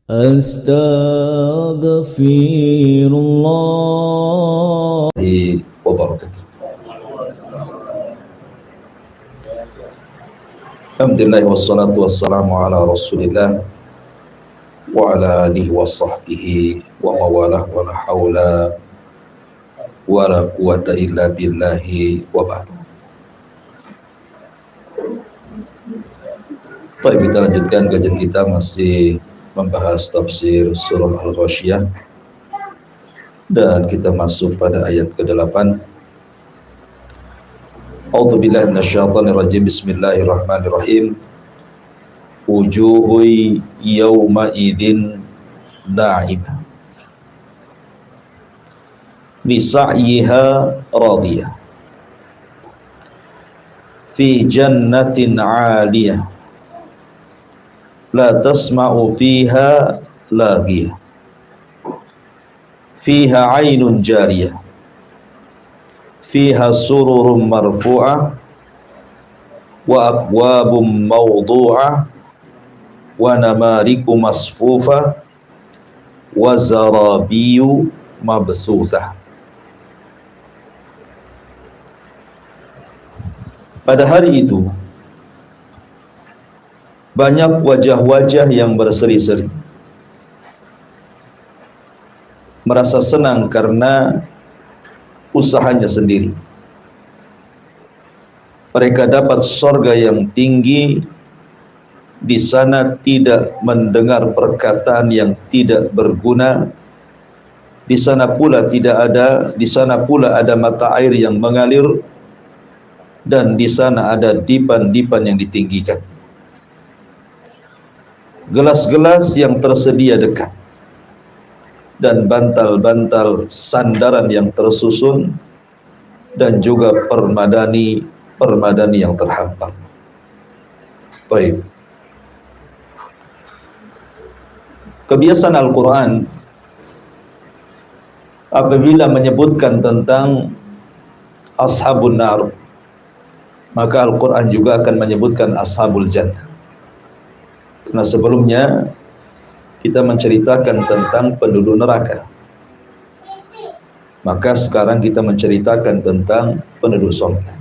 Astaghfirullah wabarakatuh. Alhamdulillah wassalatu wassalamu ala Rasulillah wa ala alihi wa sahbihi wa mawalah wa la hawla wa la quwata illa billahi wa ba'du. Baik, kita lanjutkan kajian kita masih membahas tafsir surah Al-Ghasyiyah dan kita masuk pada ayat ke-8. A'udzubillahi minasyaitonir rajim. Bismillahirrahmanirrahim. Wujuhu yawma idzin na'imah li sa'yiha radiyah fi jannatin 'aliyah la tasma'u fiha laghiyah fiha 'ainun jariyah fiha sururun marfu'ah wa akwabun mawdu'ah wa namariku masfufah wa zarabiyu mabsuthah. Pada hari itu banyak wajah-wajah yang berseri-seri, merasa senang karena usahanya sendiri. Mereka dapat surga yang tinggi, di sana tidak mendengar perkataan yang tidak berguna, di sana pula ada mata air yang mengalir, dan di sana ada dipan-dipan yang ditinggikan. Gelas-gelas yang tersedia dekat dan bantal-bantal sandaran yang tersusun, dan juga permadani yang terhampar. Baik. Kebiasaan Al-Quran apabila menyebutkan tentang ashabun nar, maka Al-Quran juga akan menyebutkan ashabul jannah. Nah, sebelumnya kita menceritakan tentang penduduk neraka, maka sekarang kita menceritakan tentang penduduk surga.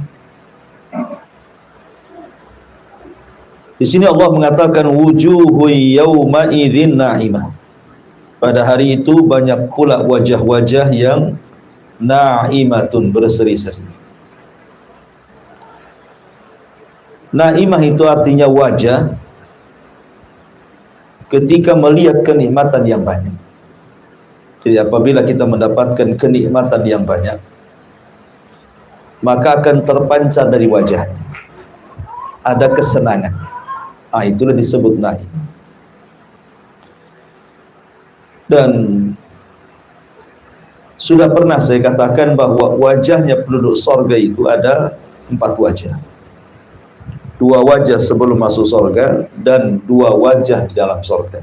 Di sini Allah mengatakan wujuhu yawma idzin na'imah. Pada hari itu banyak pula wajah-wajah yang na'imatun, berseri-seri. Na'imah itu artinya wajah ketika melihat kenikmatan yang banyak. Jadi apabila kita mendapatkan kenikmatan yang banyak, maka akan terpancar dari wajahnya ada kesenangan. Itulah disebut na'im. Dan sudah pernah saya katakan bahwa wajahnya penduduk surga itu ada 4 wajah. 2 wajah sebelum masuk surga dan 2 wajah di dalam surga.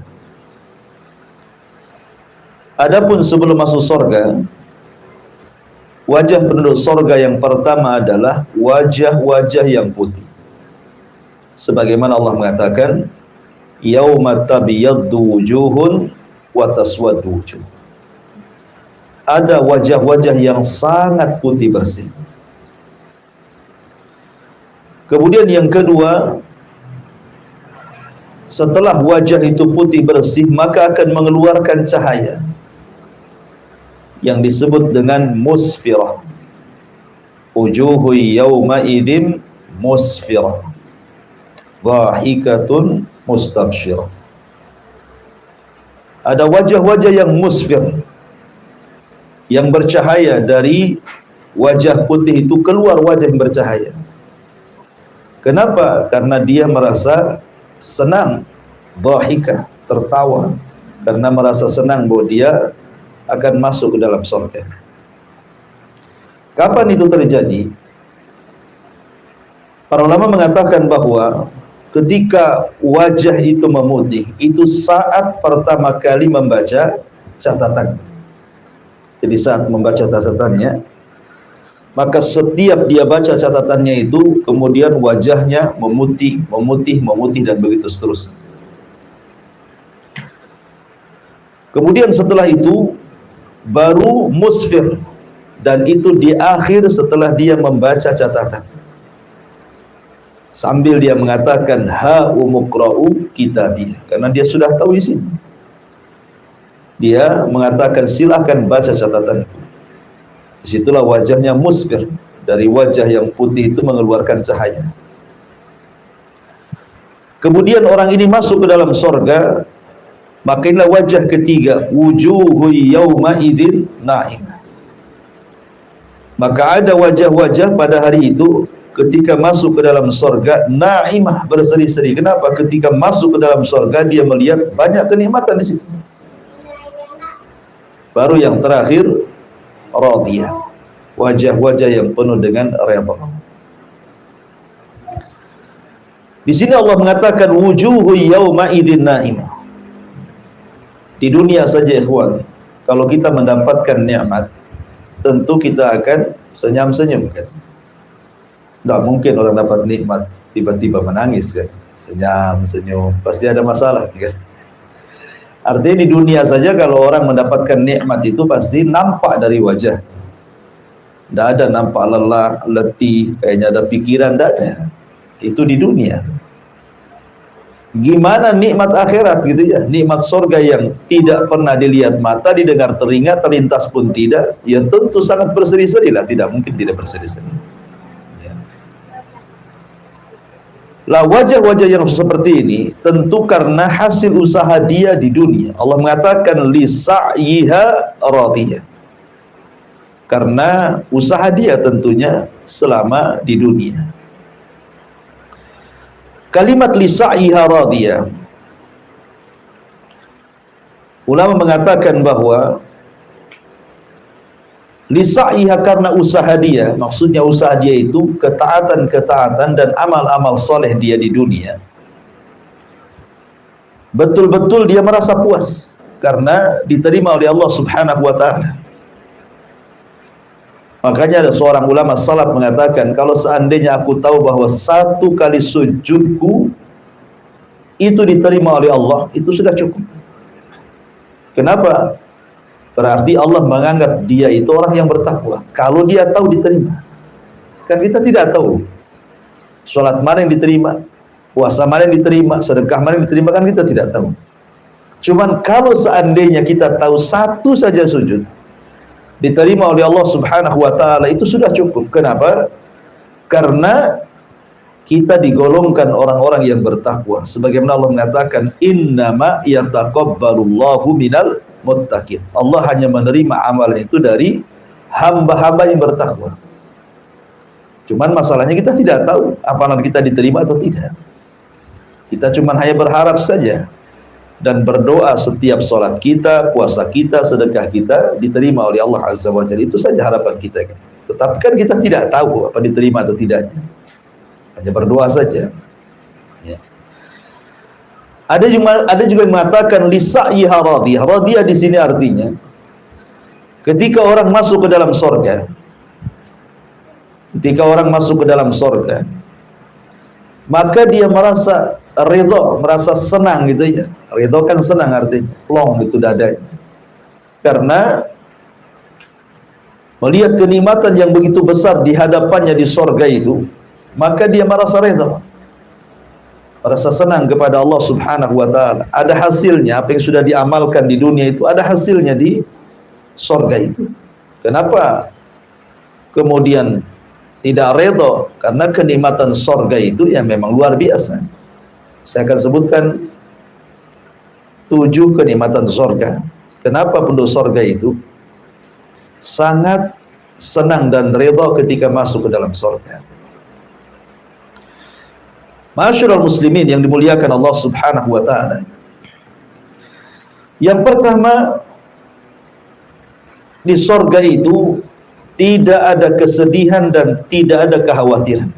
Adapun sebelum masuk surga, wajah penduduk surga yang pertama adalah wajah-wajah yang putih. Sebagaimana Allah mengatakan, yauma tabyaddu wujuhun wa taswaddu wujuh. Ada wajah-wajah yang sangat putih bersih. Kemudian yang kedua, setelah wajah itu putih bersih, maka akan mengeluarkan cahaya yang disebut dengan musfirah. Wujuhu yawma idzin musfirah, dhahikatun mustabsyirah. Ada wajah-wajah yang musfir, yang bercahaya. Dari wajah putih itu keluar wajah yang bercahaya. Kenapa? Karena dia merasa senang, dhahika, tertawa, karena merasa senang bahwa dia akan masuk ke dalam surga. Kapan itu terjadi? Para ulama mengatakan bahwa ketika wajah itu memutih, itu saat pertama kali membaca catatan. Jadi saat membaca catatannya, maka setiap dia baca catatannya itu, kemudian wajahnya memutih, memutih, memutih, dan begitu seterusnya. Kemudian setelah itu baru musfir, dan itu di akhir setelah dia membaca catatan, sambil dia mengatakan ha umuqra'u kitabi, karena dia sudah tahu isinya. Dia mengatakan silahkan baca catatan. Disitulah wajahnya musfir, dari wajah yang putih itu mengeluarkan cahaya. Kemudian orang ini masuk ke dalam sorga, maka inilah wajah ketiga, wujuhu yawma idzin na'imah. Maka ada wajah-wajah pada hari itu ketika masuk ke dalam sorga na'imah, berseri-seri. Kenapa? Ketika masuk ke dalam sorga dia melihat banyak kenikmatan di situ. Baru yang terakhir radiyah, wajah-wajah yang penuh dengan redha. Di sini Allah mengatakan wujuhu yawma idzin na'imah. Di dunia saja ikhwan, kalau kita mendapatkan nikmat, tentu kita akan senyum-senyum kan. Tidak mungkin orang dapat nikmat tiba-tiba menangis kan. Senyum-senyum, pasti ada masalah kan. Artinya di dunia saja kalau orang mendapatkan nikmat itu pasti nampak dari wajah. Tidak ada nampak lelah, letih, kayaknya ada pikiran, tidak ada. Itu di dunia. Gimana nikmat akhirat gitu ya, nikmat surga yang tidak pernah dilihat mata, didengar telinga, terlintas pun tidak, ya tentu sangat berseri-seri lah, tidak mungkin tidak berseri-seri. Ya. Lah wajah-wajah yang seperti ini tentu karena hasil usaha dia di dunia. Allah mengatakan li sa'yiha radiyah, karena usaha dia tentunya selama di dunia. Kalimat li sa'yiha radiyah, ulama mengatakan bahwa li sa'yiha karena usaha dia, maksudnya usaha dia itu ketaatan-ketaatan dan amal-amal soleh dia di dunia. Betul-betul dia merasa puas karena diterima oleh Allah Subhanahu wa ta'ala. Makanya ada seorang ulama salaf mengatakan, kalau seandainya aku tahu bahwa satu kali sujudku itu diterima oleh Allah, itu sudah cukup. Kenapa? Berarti Allah menganggap dia itu orang yang bertakwa. Kalau dia tahu diterima. Kan kita tidak tahu sholat mana yang diterima, puasa mana yang diterima, sedekah mana yang diterima, kan kita tidak tahu. Cuman kalau seandainya kita tahu satu saja sujud diterima oleh Allah Subhanahu wa ta'ala, itu sudah cukup. Kenapa? Karena kita digolongkan orang-orang yang bertakwa. Sebagaimana Allah mengatakan, innama yataqabbalullahu minal muttaqin. Allah hanya menerima amalan itu dari hamba-hamba yang bertakwa. Cuman masalahnya kita tidak tahu amalan kita diterima atau tidak. Kita cuman hanya berharap saja dan berdoa setiap sholat kita, puasa kita, sedekah kita diterima oleh Allah Azza wa Jalla. Itu saja harapan kita. Tetapi kan kita tidak tahu apa diterima atau tidaknya. Hanya berdoa saja. Ya. Ada juga yang mengatakan li sa'yiha radiyah. Radiyah di sini artinya ketika orang masuk ke dalam surga. Ketika orang masuk ke dalam surga, maka dia merasa ridho, merasa senang gitu ya. Ridho kan senang artinya, plong gitu dadanya. Karena melihat kenikmatan yang begitu besar di hadapannya di sorga itu, maka dia merasa ridho, merasa senang kepada Allah Subhanahu wa ta'ala. Ada hasilnya, apa yang sudah diamalkan di dunia itu ada hasilnya di sorga itu. Kenapa kemudian tidak ridho? Karena kenikmatan sorga itu yang memang luar biasa. Saya akan sebutkan 7 kenikmatan surga. Kenapa penduduk surga itu sangat senang dan ridha ketika masuk ke dalam surga. Ma'asyiral muslimin yang dimuliakan Allah Subhanahu wa ta'ala. Yang pertama, di surga itu tidak ada kesedihan dan tidak ada kekhawatiran.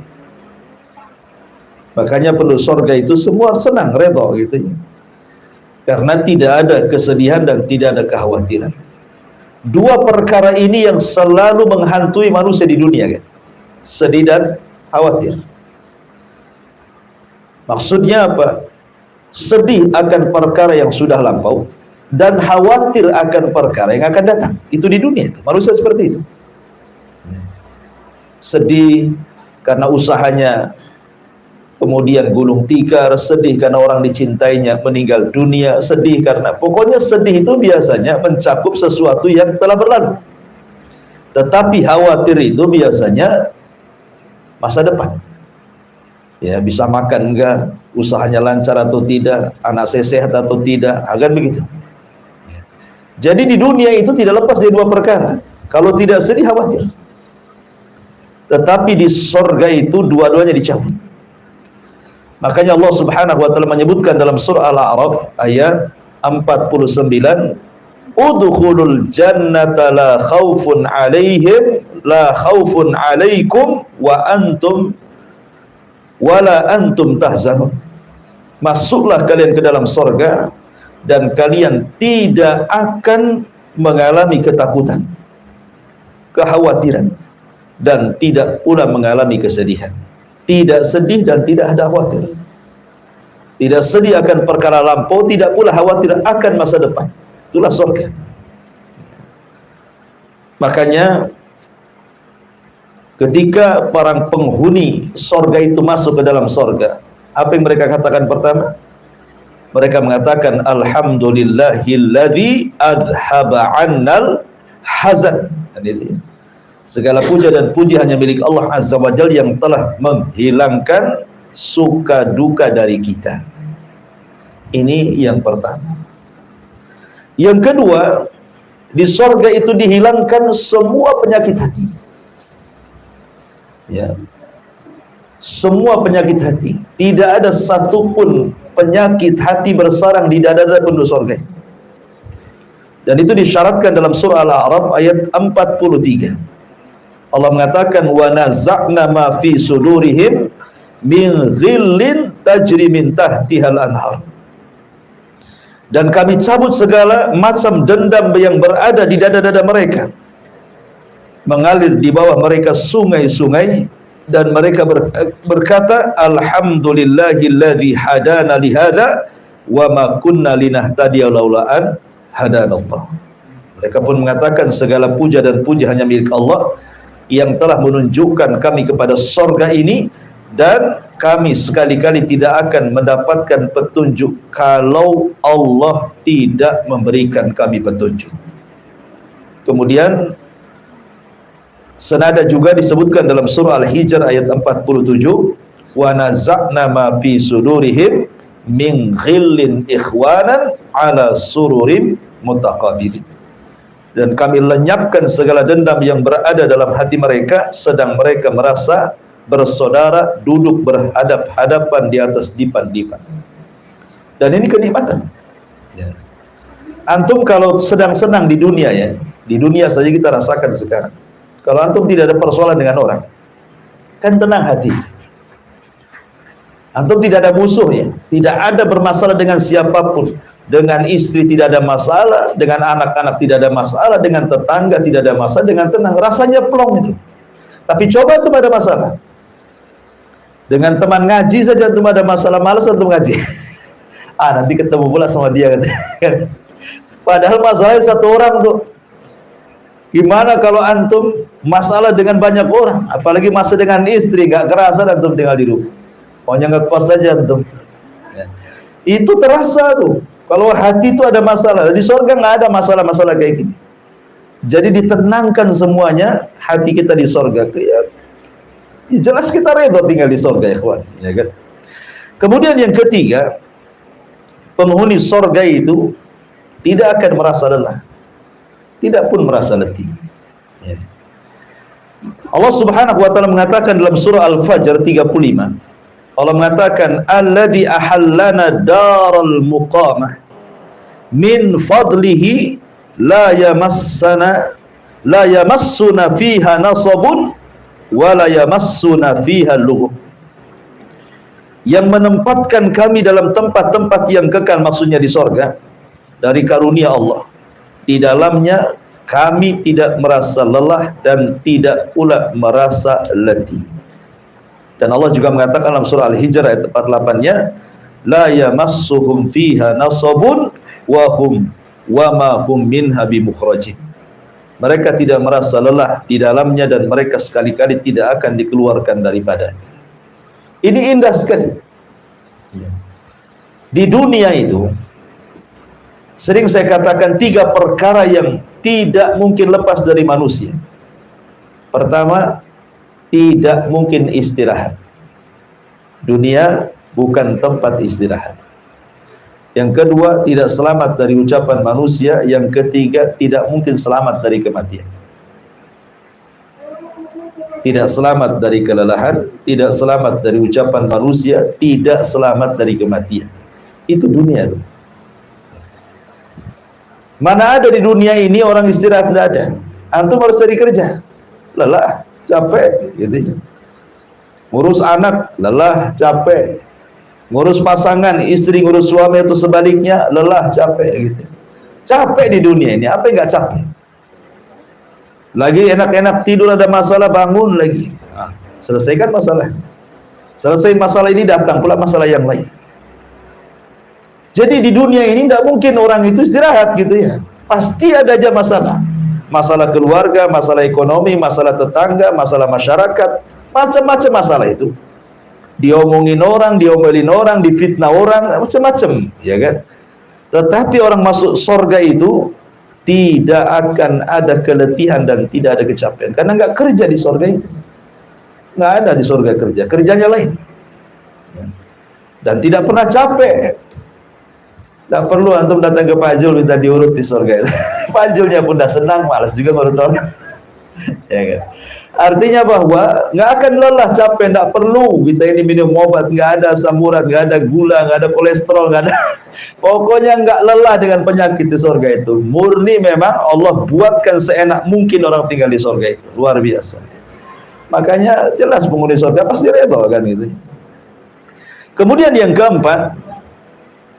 Makanya penduduk surga itu semua senang, redha gitu ya. Karena tidak ada kesedihan dan tidak ada kekhawatiran. 2 perkara ini yang selalu menghantui manusia di dunia kan. Sedih dan khawatir. Maksudnya apa? Sedih akan perkara yang sudah lampau dan khawatir akan perkara yang akan datang. Itu di dunia itu. Manusia seperti itu. Sedih karena usahanya kemudian gulung tikar, sedih karena orang dicintainya meninggal dunia, sedih karena, pokoknya sedih itu biasanya mencakup sesuatu yang telah berlalu. Tetapi khawatir itu biasanya masa depan. Ya, bisa makan enggak, usahanya lancar atau tidak, anak saya sehat atau tidak, akan begitu. Jadi di dunia itu tidak lepas dari dua perkara. Kalau tidak sedih, khawatir. Tetapi di surga itu dua-duanya dicabut. Makanya Allah Subhanahu wa taala menyebutkan dalam surah Al-A'raf ayat 49, udkhulul jannata la khaufun 'alaihim la khaufun 'alaikum wa antum tahzanun. Masuklah kalian ke dalam surga dan kalian tidak akan mengalami ketakutan, kekhawatiran, dan tidak pula mengalami kesedihan. Tidak sedih dan tidak ada khawatir. Tidak sedih akan perkara lampau, tidak pula khawatir akan masa depan. Itulah surga. Makanya ketika para penghuni surga itu masuk ke dalam surga, apa yang mereka katakan pertama? Mereka mengatakan alhamdulillahilladzi adhaba 'annal hazan. Segala puja dan puji hanya milik Allah Azza wa Jalla yang telah menghilangkan suka duka dari kita. Ini yang pertama. Yang kedua, di sorga itu dihilangkan semua penyakit hati. Ya, semua penyakit hati. Tidak ada satupun penyakit hati bersarang di dada-dada penduduk sorga. Dan itu disyaratkan dalam surah Al-A'raf ayat 43. Allah mengatakan wa naza'na ma fi sudurihim min ghillin tajri min tahtihal anhar. Dan kami cabut segala macam dendam yang berada di dada-dada mereka, mengalir di bawah mereka sungai-sungai, dan mereka berkata alhamdulillahilladzi hadana li hadza wa ma kunna linahtadiya laula an hadanallah. Mereka pun mengatakan segala puja dan puji hanya milik Allah yang telah menunjukkan kami kepada surga ini, dan kami sekali-kali tidak akan mendapatkan petunjuk kalau Allah tidak memberikan kami petunjuk. Kemudian senada juga disebutkan dalam surah Al-Hijr ayat 47, wa naza'na ma fi sudurihim min ghillin ikhwanan ala sururim mutaqabilin. Dan kami lenyapkan segala dendam yang berada dalam hati mereka, sedang mereka merasa bersaudara duduk berhadap-hadapan di atas dipan-dipan. Dan ini kenikmatan. Ya. Antum kalau sedang senang di dunia, ya, di dunia saja kita rasakan sekarang. Kalau antum tidak ada persoalan dengan orang, kan tenang hati. Antum tidak ada musuh, ya, tidak ada bermasalah dengan siapapun. Dengan istri tidak ada masalah, dengan anak-anak tidak ada masalah, dengan tetangga tidak ada masalah, dengan tenang, rasanya plong itu. Tapi coba tuh ada masalah. Dengan teman ngaji saja tuh ada masalah, malas untuk ngaji. Nanti ketemu pula sama dia. Padahal masalahnya satu orang tuh. Gimana kalau antum masalah dengan banyak orang, apalagi masalah dengan istri, gak kerasa antum tinggal di rumah. Pokoknya nggak kuas saja antum. Itu terasa tuh. Kalau hati itu ada masalah, di surga nggak ada masalah-masalah kayak gini. Jadi ditenangkan semuanya hati kita di surga. Ya, jelas kita redha tinggal di surga, ya kawan. Ya kan? Kemudian yang ketiga, penghuni surga itu tidak akan merasa lelah, tidak pun merasa letih. Ya. Allah Subhanahu wa taala mengatakan dalam surah Al-Fajr 35. Allah mengatakan alladzi ahallana daral muqamah min fadlihi la yamassuna fiha nasabun wa la yamassuna fiha lughub. Yang menempatkan kami dalam tempat-tempat yang kekal, maksudnya di sorga, dari karunia Allah. Di dalamnya kami tidak merasa lelah dan tidak pula merasa letih. Dan Allah juga mengatakan dalam surah Al-Hijr ayat 48-nya, la yamassuhum fiha nasabun wa wa ma hum minha bimukhrajin. Mereka tidak merasa lelah di dalamnya dan mereka sekali-kali tidak akan dikeluarkan daripada. Ini indah sekali. Di dunia itu sering saya katakan 3 perkara yang tidak mungkin lepas dari manusia. Pertama, tidak mungkin istirahat. Dunia bukan tempat istirahat. Yang kedua, tidak selamat dari ucapan manusia. Yang ketiga, tidak mungkin selamat dari kematian. Tidak selamat dari kelelahan, tidak selamat dari ucapan manusia, tidak selamat dari kematian. Itu dunia itu. Mana ada di dunia ini orang istirahat? Tidak ada. Antum harus cari kerja, lelah, capek, gitu ya. Ngurus anak, lelah, capek. Ngurus pasangan, istri ngurus suami atau sebaliknya, lelah, capek, gitu. Capek di dunia ini, apa yang nggak capek? Lagi enak-enak tidur ada masalah, bangun lagi. Nah, selesaikan masalahnya. Selesai masalah ini, datang pula masalah yang lain. Jadi di dunia ini tidak mungkin orang itu istirahat, gitu ya. Pasti ada aja masalah. Masalah keluarga, masalah ekonomi, masalah tetangga, masalah masyarakat, macam-macam masalah itu. Diomongin orang, diomelin orang, difitnah orang, macam-macam, ya kan? Tetapi orang masuk surga itu tidak akan ada keletihan dan tidak ada kecapean, karena nggak kerja di surga itu. Nggak ada di surga kerja, kerjanya lain. Dan tidak pernah capek. Nggak perlu antum datang ke Pak Jul minta diurut di surga itu. Pak Julnya pun dah senang, malas juga ngurut orang. Ya kan? Artinya bahwa nggak akan lelah, capek, nggak perlu kita ini minum obat, nggak ada asam urat, nggak ada gula, nggak ada kolesterol, nggak ada. Pokoknya nggak lelah dengan penyakit di surga itu. Murni memang Allah buatkan seenak mungkin orang tinggal di surga itu, luar biasa. Makanya jelas penghuni surga pasti redha kan gitu. Kemudian yang keempat,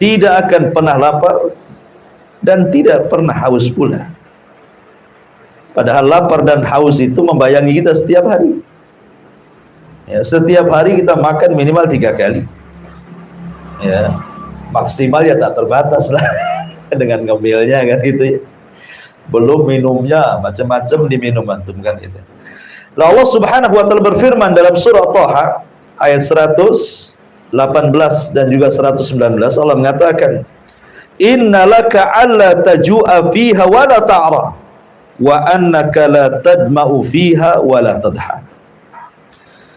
tidak akan pernah lapar dan tidak pernah haus pula. Padahal lapar dan haus itu membayangi kita setiap hari. Ya, setiap hari kita makan minimal 3 kali. Ya, maksimal ya tak terbatas lah dengan ngemilnya kan itu ya. Belum minumnya, macam-macam diminum antum kan itu. Lalu Allah Subhanahu wa taala berfirman dalam surah Thaha ayat 118 dan juga 119, Allah mengatakan, "Innalaka alla tajua fiha wa la ta'ra wa annaka la tadma'u fiha wa la tadha."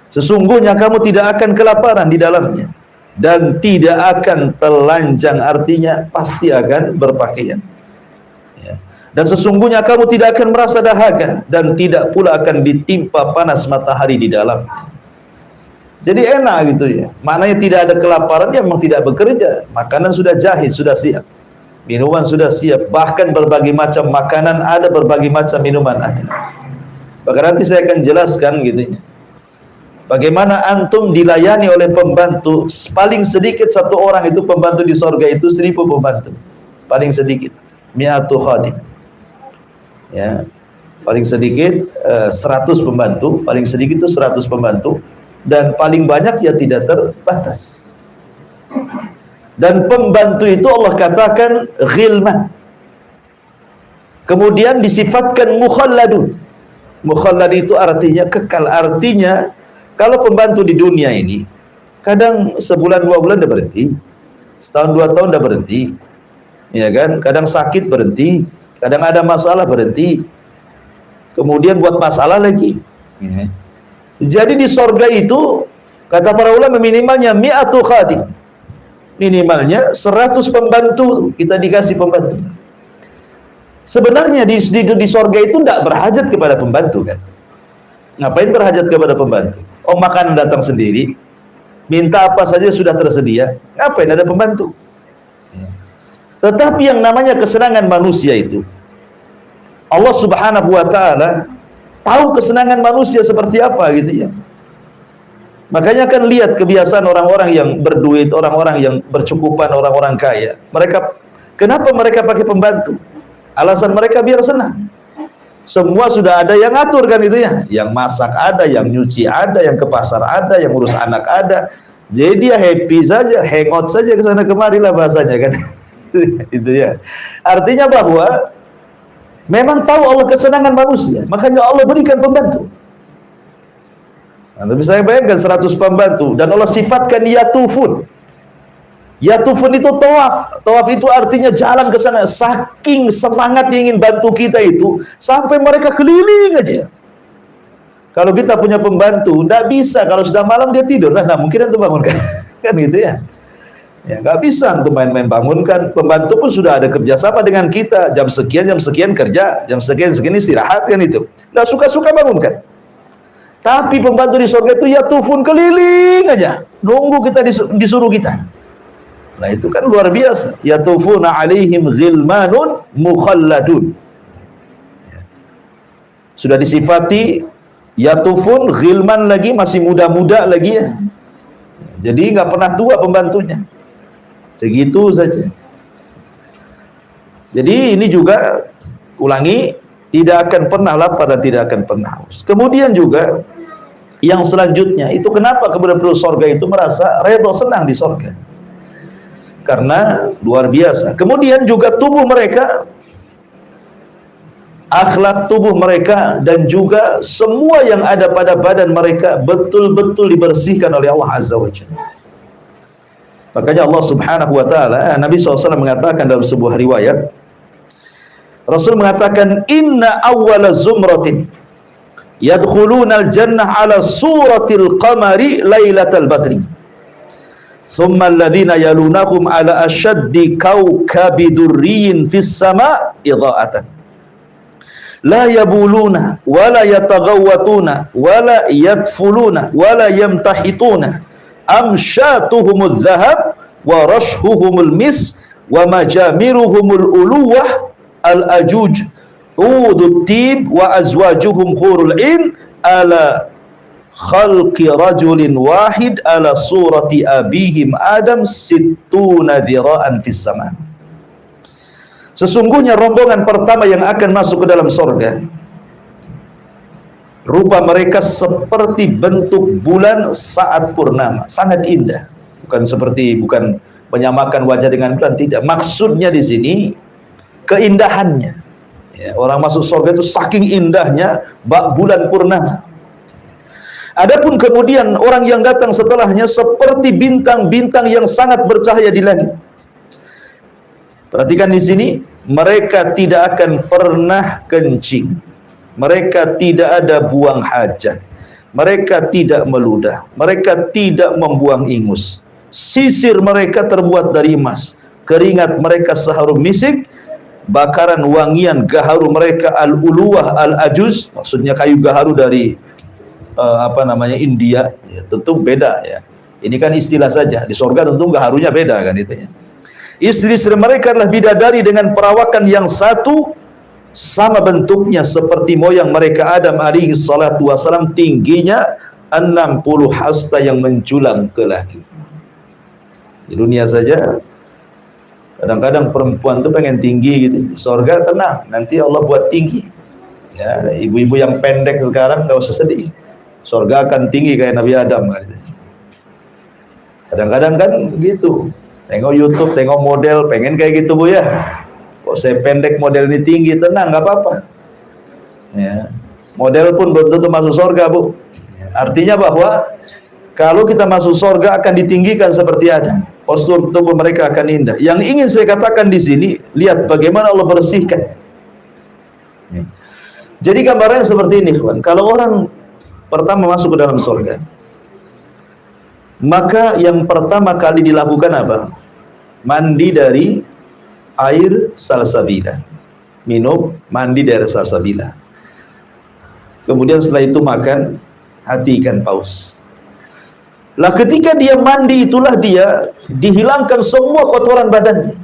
Sesungguhnya kamu tidak akan kelaparan di dalamnya dan tidak akan telanjang, artinya pasti akan berpakaian. Ya. Dan sesungguhnya kamu tidak akan merasa dahaga dan tidak pula akan ditimpa panas matahari di dalamnya. Jadi enak gitu ya. Maknanya tidak ada kelaparan, ya memang tidak bekerja. Makanan sudah jahit, sudah siap. Minuman sudah siap, bahkan berbagai macam makanan ada, berbagai macam minuman ada. Bahkan nanti saya akan jelaskan gitu ya. Bagaimana antum dilayani oleh pembantu, paling sedikit 1 orang itu pembantu di sorga itu 1000 pembantu. Paling sedikit, 100 khadim. Ya. Paling sedikit 100 pembantu, paling sedikit itu 100 pembantu, dan paling banyak ya tidak terbatas. Dan pembantu itu Allah katakan ghilman. Kemudian disifatkan mukhalladun. Mukhallad itu artinya kekal. Artinya kalau pembantu di dunia ini kadang sebulan 2 bulan udah berhenti, setahun 2 tahun udah berhenti, ya kan? Kadang sakit berhenti, kadang ada masalah berhenti, kemudian buat masalah lagi. Ya. Jadi di sorga itu kata para ulama minimalnya 100 khadim. Minimalnya 100 pembantu kita dikasih pembantu. Sebenarnya di sorga itu tidak berhajat kepada pembantu kan. Ngapain berhajat kepada pembantu? Oh, makanan datang sendiri, minta apa saja sudah tersedia, ngapain ada pembantu? Tetapi yang namanya kesenangan manusia itu, Allah Subhanahu wa ta'ala tahu kesenangan manusia seperti apa gitu ya. Makanya kan lihat kebiasaan orang-orang yang berduit, orang-orang yang bercukupan, orang-orang kaya. Kenapa mereka pakai pembantu? Alasan mereka biar senang. Semua sudah ada yang ngatur kan itu ya. Yang masak ada, yang nyuci ada, yang ke pasar ada, yang urus anak ada. Jadi dia happy saja, hangout saja ke sana kemari lah bahasanya kan. Itu ya. Artinya bahwa memang tahu Allah kesenangan manusia, makanya Allah berikan pembantu. Nah, tapi saya bayangkan 100 pembantu dan Allah sifatkan yatufun. Yatufun itu tawaf. Tawaf itu artinya jalan ke sana. Saking semangat ingin bantu kita itu sampai mereka keliling aja. Kalau kita punya pembantu, tidak bisa. Kalau sudah malam dia tidur, nah mungkin itu bangunkan. Kan gitu ya. Ya nggak bisa untuk main-main bangunkan. Pembantu pun sudah ada kerjasama dengan kita. Jam sekian kerja, jam sekian istirahat kan itu. Nggak suka-suka bangunkan. Tapi pembantu di surga itu yatufun keliling aja, nunggu kita disuruh kita. Nah itu kan luar biasa. Yatufuna alaihim ghilmanun mukhalladun. Sudah disifati yatufun, ghilman lagi, masih muda-muda lagi ya. Jadi nggak pernah tua pembantunya. Segitu saja. Jadi ini juga ulangi, tidak akan pernah lapar dan tidak akan pernah haus. Kemudian juga yang selanjutnya itu kenapa kemudian penduduk surga itu merasa redha, senang di surga? Karena luar biasa. Kemudian juga tubuh mereka, akhlak tubuh mereka dan juga semua yang ada pada badan mereka betul-betul dibersihkan oleh Allah Azza wa Jalla. Makanya Allah Subhanahu wa taala, Nabi SAW mengatakan dalam sebuah riwayat, Rasul mengatakan inna awwala zumratin yadkhulunal jannah ala suratil qamari lailatal badri. Thumma alladhina yalunahum ala ashaddi kawkabi durriyin fis sama' idha'atan. La yabuluna wala yataghawwatuna wala yadfuluna wala yamtahituna amshatuhumul dhahab wa rashhuhumul mis wa majamiruhumul uluwah al-ajuj udut tib wa azwajuhum hurul in ala khalqi rajulin wahid ala surati abihim Adam sittuna dhira'an fis sama. Sesungguhnya rombongan pertama yang akan masuk ke dalam sorga, rupa mereka seperti bentuk bulan saat purnama, sangat indah. Bukan menyamakan wajah dengan bulan, tidak. Maksudnya di sini keindahannya. Ya, orang masuk surga itu saking indahnya bak bulan purnama. Adapun kemudian orang yang datang setelahnya seperti bintang-bintang yang sangat bercahaya di langit. Perhatikan di sini, mereka tidak akan pernah kencing. Mereka tidak ada buang hajat. Mereka tidak meludah. Mereka tidak membuang ingus. Sisir mereka terbuat dari emas. Keringat mereka seharum misik. Bakaran wangian gaharu mereka al-uluwah al-ajuz. Maksudnya kayu gaharu dari India. Ya, tentu beda ya. Ini kan istilah saja. Di surga tentu gaharunya beda kan itu ya. Istri-istri mereka adalah bidadari dengan perawakan yang satu, sama bentuknya seperti moyang mereka Adam alaihi salatu wasalam, tingginya 60 hasta yang menjulang ke langit. Di dunia saja kadang-kadang perempuan tuh pengen tinggi gitu. Di surga tenang, nanti Allah buat tinggi. Ya, ibu-ibu yang pendek sekarang nggak usah sedih. Surga akan tinggi kayak Nabi Adam gitu. Kadang-kadang kan gitu. Tengok YouTube, tengok model, pengen kayak gitu Bu ya. Kok saya pendek, model ini tinggi, tenang, nggak apa-apa. Ya. Model pun belum tentu masuk surga Bu. Ya. Artinya bahwa kalau kita masuk surga akan ditinggikan seperti Adam. Postur tubuh mereka akan indah. Yang ingin saya katakan di sini, lihat bagaimana Allah bersihkan. Ya. Jadi gambarnya seperti ini, kawan. Kalau orang pertama masuk ke dalam surga, maka yang pertama kali dilakukan apa? Mandi dari air salsabila. Minum, mandi dari salsabila. Kemudian setelah itu makan hati ikan paus. Lah ketika dia mandi itulah dia dihilangkan semua kotoran badannya.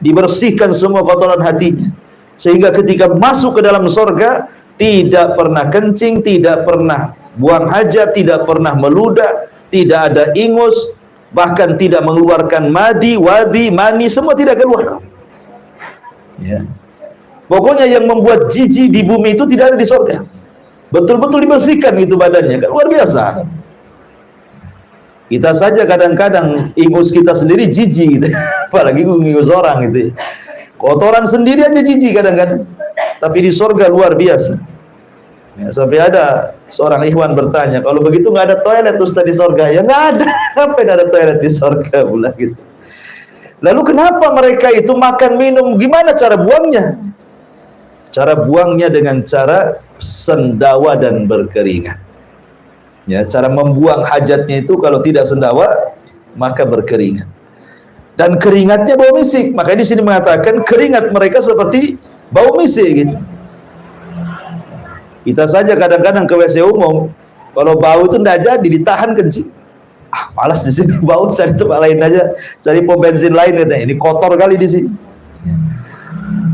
Dibersihkan semua kotoran hatinya. Sehingga ketika masuk ke dalam surga tidak pernah kencing, tidak pernah buang hajat, tidak pernah meludah, tidak ada ingus, bahkan tidak mengeluarkan madi, wadi, mani, semua tidak keluar. Ya. Pokoknya yang membuat jijik di bumi itu tidak ada di surga. Betul-betul dibersihkan itu badannya, kan luar biasa. Kita saja kadang-kadang ingus kita sendiri jijik gitu. Apalagi ingus orang gitu. Kotoran sendiri aja jijik kadang-kadang. Tapi di surga luar biasa. Ya, sampai ada seorang ikhwan bertanya, kalau begitu nggak ada toilet Ustaz di surga? Ya nggak ada. Apa yang ada toilet di surga pula gitu. Lalu kenapa mereka itu makan minum? Gimana cara buangnya? Cara buangnya dengan cara sendawa dan berkeringat. Ya, cara membuang hajatnya itu kalau tidak sendawa maka berkeringat. Dan keringatnya bau misik. Makanya di sini mengatakan keringat mereka seperti bau misik gitu. Kita saja kadang-kadang ke WC umum, kalau bau itu tidak jadi, ditahan kencing. Malas di sini bau, cari tempat lain aja, cari pom bensin lain. Ini kotor kali di sini.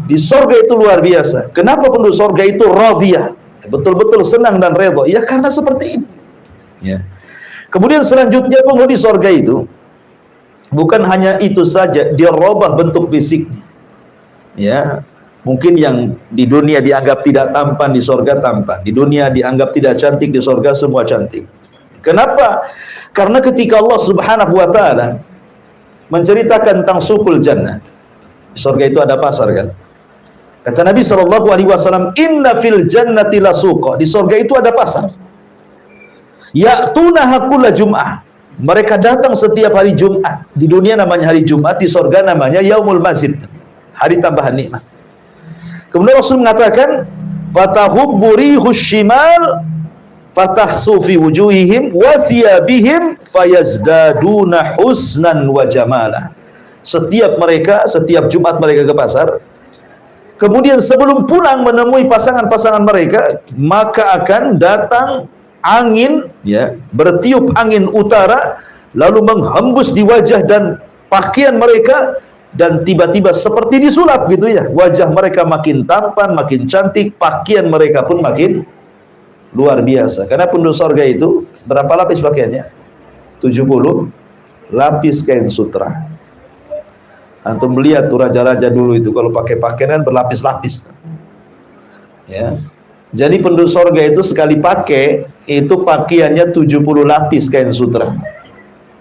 Di surga itu luar biasa. Kenapa penduduk surga itu radhiyah? Betul-betul senang dan redha. Ya karena seperti ini. Ya. Kemudian selanjutnya penghuni surga itu bukan hanya itu saja, dia robah bentuk fisiknya. Ya, mungkin yang di dunia dianggap tidak tampan di surga tampan, di dunia dianggap tidak cantik di surga semua cantik. Kenapa? Karena ketika Allah Subhanahu wa taala menceritakan tentang sukul jannah, di surga itu ada pasar kan? Kata Nabi SAW, inna fil jannati lasuqa, di surga itu ada pasar. Ya'tunaha kulla jum'ah, mereka datang setiap hari Jumat. Di dunia namanya hari Jumat, di surga namanya yaumul mazid, hari tambahan nikmat. Kemudian Rasul mengatakan, fatahubbu rihus shimal fatahsu fi wujuhihim wa thiyabihim fayazdaduna husnan wa jamala. Setiap Jumat mereka ke pasar, kemudian sebelum pulang menemui pasangan-pasangan mereka, maka akan datang angin, ya, bertiup angin utara, lalu menghembus di wajah dan pakaian mereka, dan tiba-tiba seperti disulap gitu ya, wajah mereka makin tampan, makin cantik, pakaian mereka pun makin luar biasa. Karena penduduk surga itu berapa lapis pakaiannya? 70 lapis kain sutra. Antum melihat tuh raja-raja dulu itu kalau pakai pakaian berlapis-lapis. Ya. Jadi penduduk surga itu sekali pakai itu pakaiannya 70 lapis kain sutra.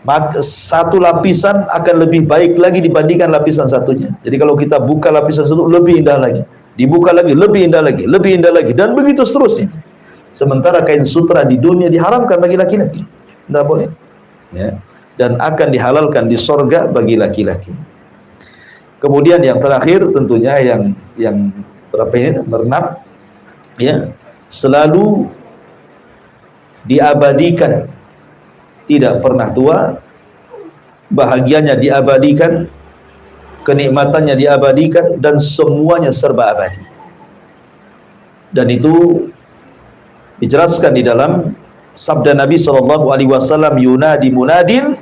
Maka satu lapisan akan lebih baik lagi dibandingkan lapisan satunya. Jadi kalau kita buka lapisan satu lebih indah lagi, dibuka lagi lebih indah lagi, lebih indah lagi, dan begitu seterusnya. Sementara kain sutra di dunia diharamkan bagi laki-laki, tidak boleh. Ya. Dan akan dihalalkan di surga bagi laki-laki. Kemudian yang terakhir tentunya yang berapa ini? Berenam. Ya, selalu diabadikan, tidak pernah tua, bahagianya diabadikan, kenikmatannya diabadikan, dan semuanya serba abadi. Dan itu dijelaskan di dalam sabda Nabi SAW, yunadi munadin,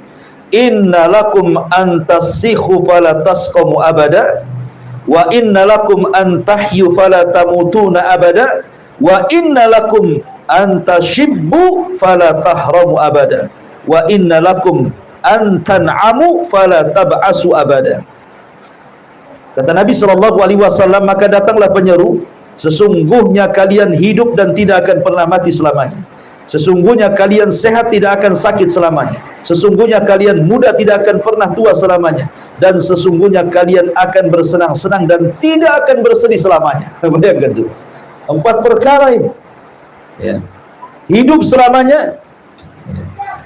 inna lakum antasikhu falatasqamu abada, wa inna lakum antahyu falatamutuna abada, wa inna lakum antashibbu falatahramu abada, wa inna lakum antan'amu falatab'asu abada. Kata Nabi SAW, maka datanglah penyeru, sesungguhnya kalian hidup dan tidak akan pernah mati selamanya. Sesungguhnya kalian sehat tidak akan sakit selamanya. Sesungguhnya kalian muda tidak akan pernah tua selamanya. Dan sesungguhnya kalian akan bersenang-senang dan tidak akan bersedih selamanya. Bayangkan juga 4 perkara ini. Ya. Hidup selamanya,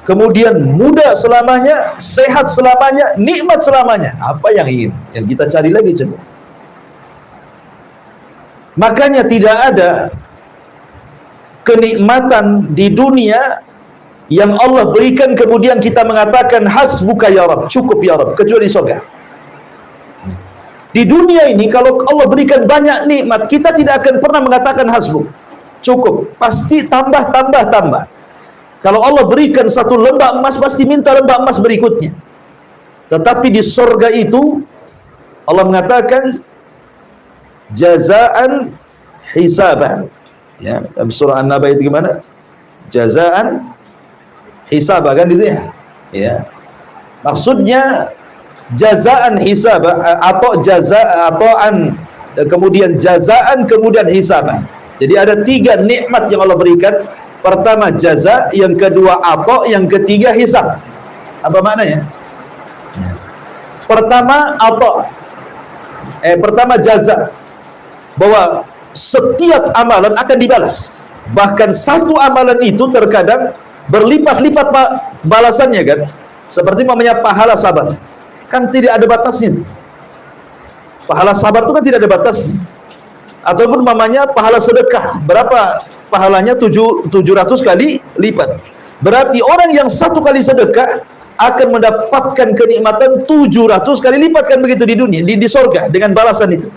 kemudian muda selamanya, sehat selamanya, nikmat selamanya. Apa yang ingin? Yang kita cari lagi coba. Makanya tidak ada kenikmatan di dunia yang Allah berikan kemudian kita mengatakan hasbuka ya Rabb, cukup ya Rabb, kecuali surga. Di dunia ini kalau Allah berikan banyak nikmat, kita tidak akan pernah mengatakan hasbuk, cukup, pasti tambah. Kalau Allah berikan satu lembah emas, pasti minta lembah emas berikutnya. Tetapi di surga itu Allah mengatakan jazaan hisaba. Ya, dalam surah An-Naba itu gimana? Jazaan hisab kan gitu ya. Ya. Maksudnya jazaan hisab atau kemudian jazaan kemudian hisab. Jadi ada 3 nikmat yang Allah berikan. Pertama jaza, yang kedua atau, yang ketiga hisab. Apa maknanya? Pertama pertama jaza, bahwa setiap amalan akan dibalas. Bahkan satu amalan itu terkadang berlipat-lipat balasannya kan. Seperti namanya pahala sabar, kan tidak ada batasnya. Pahala sabar itu kan tidak ada batasnya. Ataupun namanya pahala sedekah, berapa pahalanya? 700 kali lipat. Berarti orang yang satu kali sedekah akan mendapatkan kenikmatan 700 kali lipat, kan begitu di dunia, di sorga, dengan balasan itu.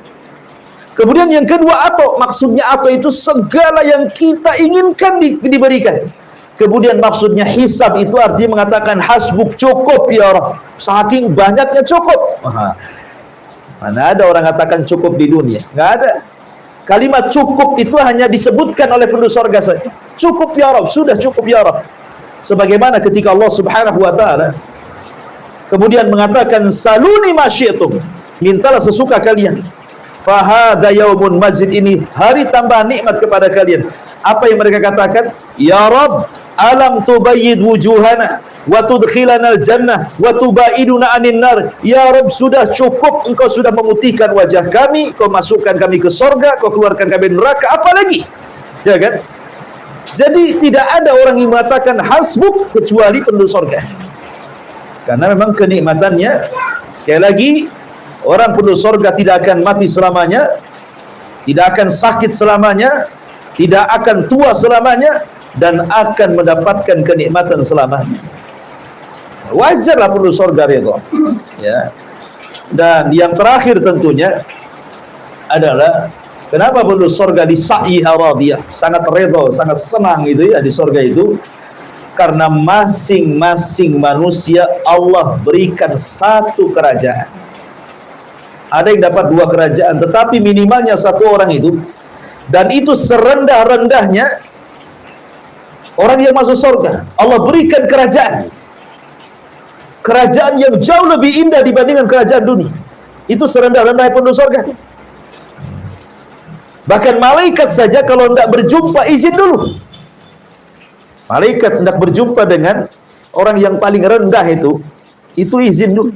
Kemudian yang kedua, maksudnya itu segala yang kita inginkan diberikan. Kemudian maksudnya hisab itu artinya mengatakan hasbuk, cukup ya Rabb, saking banyaknya cukup. Mana ada orang katakan cukup di dunia? Nggak ada. Kalimat cukup itu hanya disebutkan oleh penduduk surga saja. Cukup ya Rabb, sudah cukup ya Rabb. Sebagaimana ketika Allah Subhanahu wa taala kemudian mengatakan saluni ma syi'tum, mintalah sesuka kalian. Fahada yaumun mazid, ini hari tambah nikmat kepada kalian. Apa yang mereka katakan? Ya Rabb, alam tubayyid wujuhana wa tudkhilana al-jannah wa tubaiduna anin nar. Ya Rabb, sudah cukup, engkau sudah memutihkan wajah kami, kau masukkan kami ke surga, kau keluarkan kami dari neraka, apa lagi? Ya kan? Jadi tidak ada orang yang mengatakan hasbuk kecuali penduduk surga. Karena memang kenikmatannya, sekali lagi, orang penduduk surga tidak akan mati selamanya, tidak akan sakit selamanya, tidak akan tua selamanya, dan akan mendapatkan kenikmatan selamanya. Wajarlah penduduk surga itu. Ya. Dan yang terakhir tentunya adalah kenapa penduduk surga di sa'iha radiyah, sangat redha, sangat senang itu ya di surga itu, karena masing-masing manusia Allah berikan satu kerajaan. Ada yang dapat 2 kerajaan, tetapi minimalnya 1 orang itu, dan itu serendah-rendahnya orang yang masuk surga, Allah berikan kerajaan yang jauh lebih indah dibandingkan kerajaan dunia. Itu serendah-rendahnya penduduk surga itu. Bahkan malaikat saja kalau tidak berjumpa izin dulu. Malaikat hendak berjumpa dengan orang yang paling rendah itu izin dulu.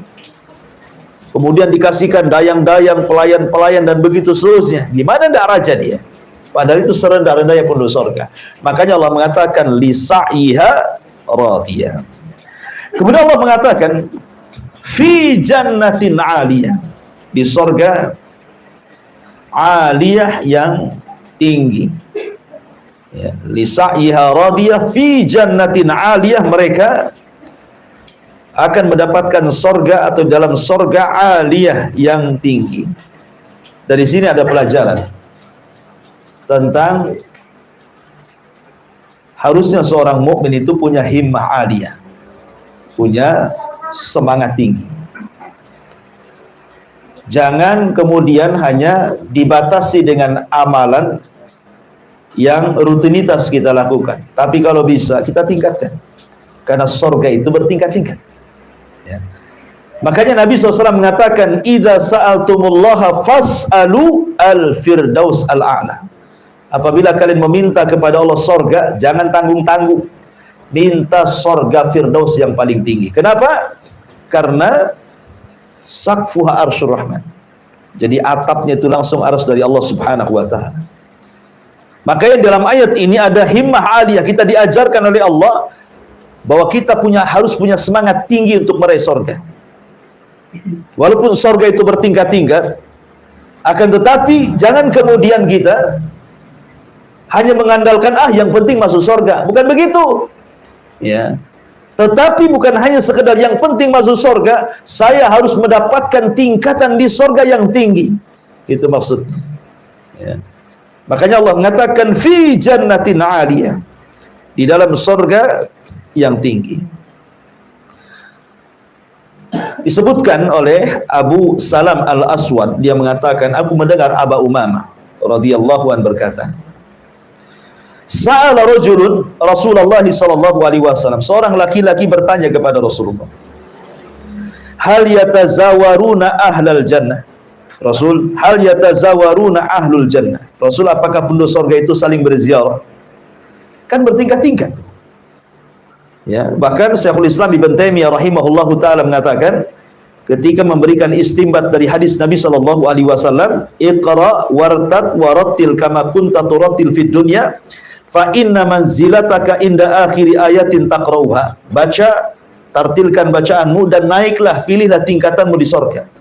Kemudian dikasihkan dayang-dayang, pelayan-pelayan, dan begitu seterusnya. Gimana tidak raja dia? Padahal itu serendah-rendahnya penduduk surga. Makanya Allah mengatakan lisa'iha radiyah. Kemudian Allah mengatakan fi jannatin aliyah, di surga aliyah yang tinggi. Ya, lisa'iha radiyah fi jannatin aliyah, mereka akan mendapatkan sorga atau dalam sorga aliyah yang tinggi. Dari sini ada pelajaran tentang harusnya seorang mukmin itu punya himmah aliyah, punya semangat tinggi. Jangan kemudian hanya dibatasi dengan amalan yang rutinitas kita lakukan, tapi kalau bisa kita tingkatkan, karena sorga itu bertingkat-tingkat. Ya. Makanya Nabi SAW mengatakan, idza sa'altumullaha fas'alu al-firdaus al-a'la. Apabila kalian meminta kepada Allah sorga, jangan tanggung-tanggung, minta sorga firdaus yang paling tinggi. Kenapa? Karena saqfuha arsyur rahman, jadi atapnya itu langsung arsy dari Allah Subhanahu wa ta'ala. Makanya dalam ayat ini ada himmah aliyah, kita diajarkan oleh Allah bahwa kita harus punya semangat tinggi untuk meraih surga. Walaupun surga itu bertingkat-tingkat, akan tetapi jangan kemudian kita hanya mengandalkan yang penting masuk surga. Bukan begitu. Ya. Tetapi bukan hanya sekedar yang penting masuk surga, saya harus mendapatkan tingkatan di surga yang tinggi. Itu maksudnya. Ya. Makanya Allah mengatakan fi jannatin 'aliyah, di dalam surga yang tinggi. Disebutkan oleh Abu Salam Al-Aswad, dia mengatakan, aku mendengar Aba Umamah radhiyallahu an berkata, sa'ala rajulun Rasulullah sallallahu alaihi wasallam, seorang laki-laki bertanya kepada Rasulullah, hal yatazawaruna ahlal jannah, Rasul, hal yatazawaruna ahlul jannah, Rasul, apakah penduduk surga itu saling berziarah? Kan bertingkat-tingkat. Ya, bahkan Syekhul Islam Ibn Taimiyah rahimahullahu taala mengatakan ketika memberikan istinbat dari hadis Nabi sallallahu alaihi wasallam, "Iqra wartaq warattil kama kunta turattil fid dunya, fa inna manzilataka inda akhiri ayatin taqrauha." Baca, tartilkan bacaanmu dan naiklah, pilihlah tingkatanmu di sorga.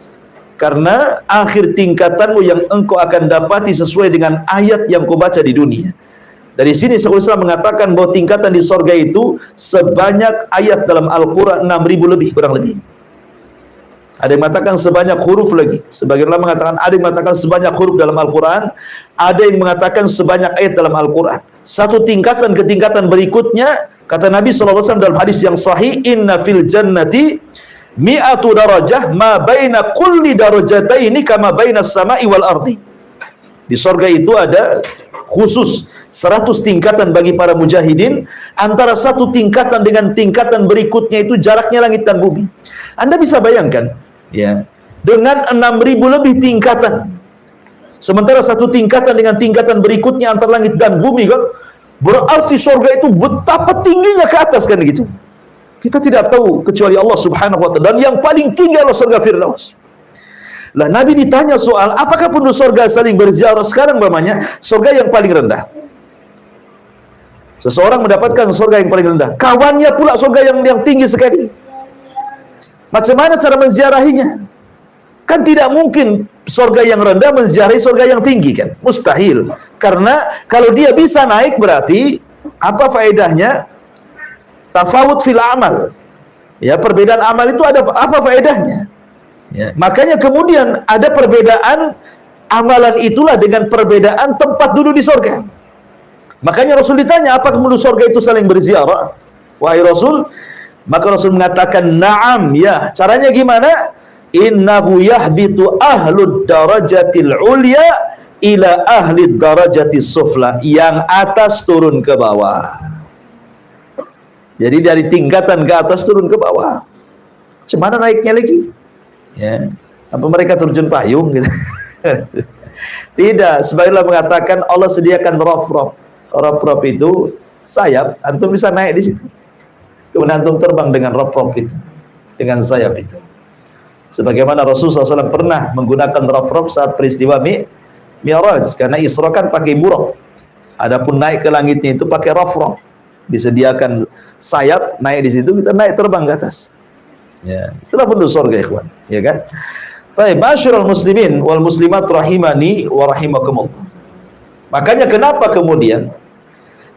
Karena akhir tingkatanmu yang engkau akan dapati sesuai dengan ayat yang kau baca di dunia. Dari sini Syekhul Islam mengatakan bahwa tingkatan di sorga itu sebanyak ayat dalam Al-Quran 6.000 lebih, kurang lebih. Ada yang mengatakan sebanyak huruf lagi. Sebagian ulama mengatakan, ada yang mengatakan sebanyak huruf dalam Al-Quran, ada yang mengatakan sebanyak ayat dalam Al-Quran. Satu tingkatan ke tingkatan berikutnya, kata Nabi SAW dalam hadis yang sahih, "Inna fil jannati mi'atu darajah ma baina kulli darajataini kama baina samai wal ardi." Di sorga itu ada khusus 100 tingkatan bagi para mujahidin. Antara satu tingkatan dengan tingkatan berikutnya itu jaraknya langit dan bumi. Anda bisa bayangkan, ya, dengan 6.000 lebih tingkatan, sementara satu tingkatan dengan tingkatan berikutnya antara langit dan bumi, kan berarti surga itu betapa tingginya ke atas, kan gitu. Kita tidak tahu kecuali Allah Subhanahu wa taala, dan yang paling tinggi adalah surga Firdaus. Lah Nabi ditanya soal apakah penduduk surga saling berziarah. Sekarang namanya surga yang paling rendah. Seseorang mendapatkan surga yang paling rendah, kawannya pula surga yang tinggi sekali. Macam mana cara menziarahinya? Kan tidak mungkin surga yang rendah menziarahi surga yang tinggi, kan? Mustahil. Karena kalau dia bisa naik, berarti apa faedahnya? Tafawut fil amal. Ya, perbedaan amal itu ada apa faedahnya? Ya, makanya kemudian ada perbedaan amalan itulah dengan perbedaan tempat duduk di surga. Makanya Rasul ditanya, apakah penduduk surga itu saling berziarah? Wahai Rasul, maka Rasul mengatakan, na'am, ya. Caranya gimana? Innahu yahbitu ahlud darajatil ulya ila ahlid darajatis sufla. Yang atas turun ke bawah. Jadi dari tingkatan ke atas turun ke bawah. Cemana naiknya lagi? Ya. Apa mereka terjun payung gitu? Tidak, sebagian mengatakan Allah sediakan rob-rob. Rob-rob itu sayap, antum bisa naik di situ. Kemudian antum terbang dengan rob-rob itu, dengan sayap itu. Sebagaimana Rasulullah SAW pernah menggunakan rob-rob saat peristiwa Mi'raj, karena Isra kan pakai buruk. Adapun naik ke langitnya itu pakai rob-rob. Disediakan sayap, naik di situ, kita naik terbang ke atas. Ya, itulah penduduk surga, ikhwan, ya kan? Taib, masyarul muslimin wal muslimat rahimani wa rahimakumullah. Makanya kenapa kemudian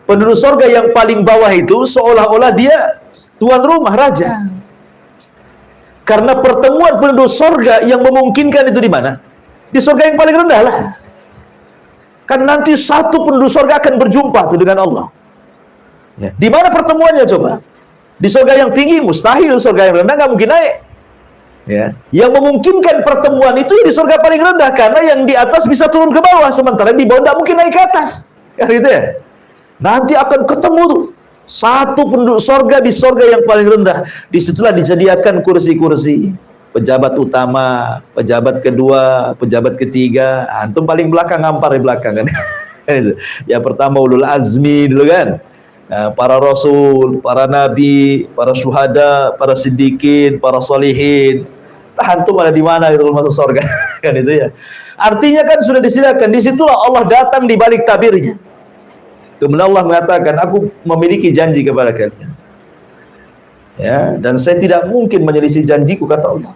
penduduk surga yang paling bawah itu seolah-olah dia tuan rumah, raja. Karena pertemuan penduduk surga yang memungkinkan itu di mana? Di surga yang paling rendah lah. Kan nanti satu penduduk surga akan berjumpa tuh dengan Allah. Ya. Di mana pertemuannya coba? Di surga yang tinggi mustahil, surga yang rendah nggak mungkin naik. Ya. Yang memungkinkan pertemuan itu di surga paling rendah, karena yang di atas bisa turun ke bawah, sementara di bawah tidak mungkin naik ke atas, kan gitu ya. Nanti akan ketemu tuh satu penduduk surga di surga yang paling rendah. Disitulah disediakan kursi-kursi pejabat utama, pejabat kedua, pejabat ketiga. Antum paling belakang, ngampar di belakang, kan. Yang pertama ulul azmi dulu, kan. Nah, para rasul, para nabi, para syuhada, para siddiqin, para solihin. Antum ada di mana itu masuk surga, kan itu ya. Artinya kan sudah disediakan. Disitulah Allah datang di balik tabirnya. Kemudian Allah mengatakan, aku memiliki janji kepada kalian. Ya, dan saya tidak mungkin menyelisih janjiku, kata Allah.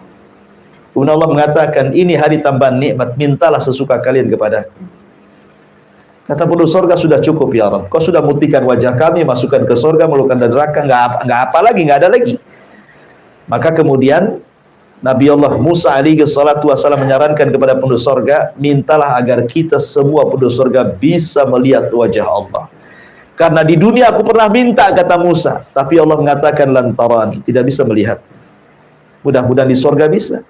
Kemudian Allah mengatakan, ini hari tambahan nikmat, mintalah sesuka kalian kepada. Kata penduduk surga, sudah cukup ya Rabb. Kau sudah mutikan wajah kami, masukkan ke surga, melukan dari neraka, nggak apa lagi, nggak ada lagi. Maka kemudian Nabi Allah Musa alaihi salatu wasallam menyarankan kepada penduduk surga, mintalah agar kita semua penduduk surga bisa melihat wajah Allah. Karena di dunia aku pernah minta, kata Musa, tapi Allah mengatakan lantarani, tidak bisa melihat. Mudah-mudahan di surga bisa.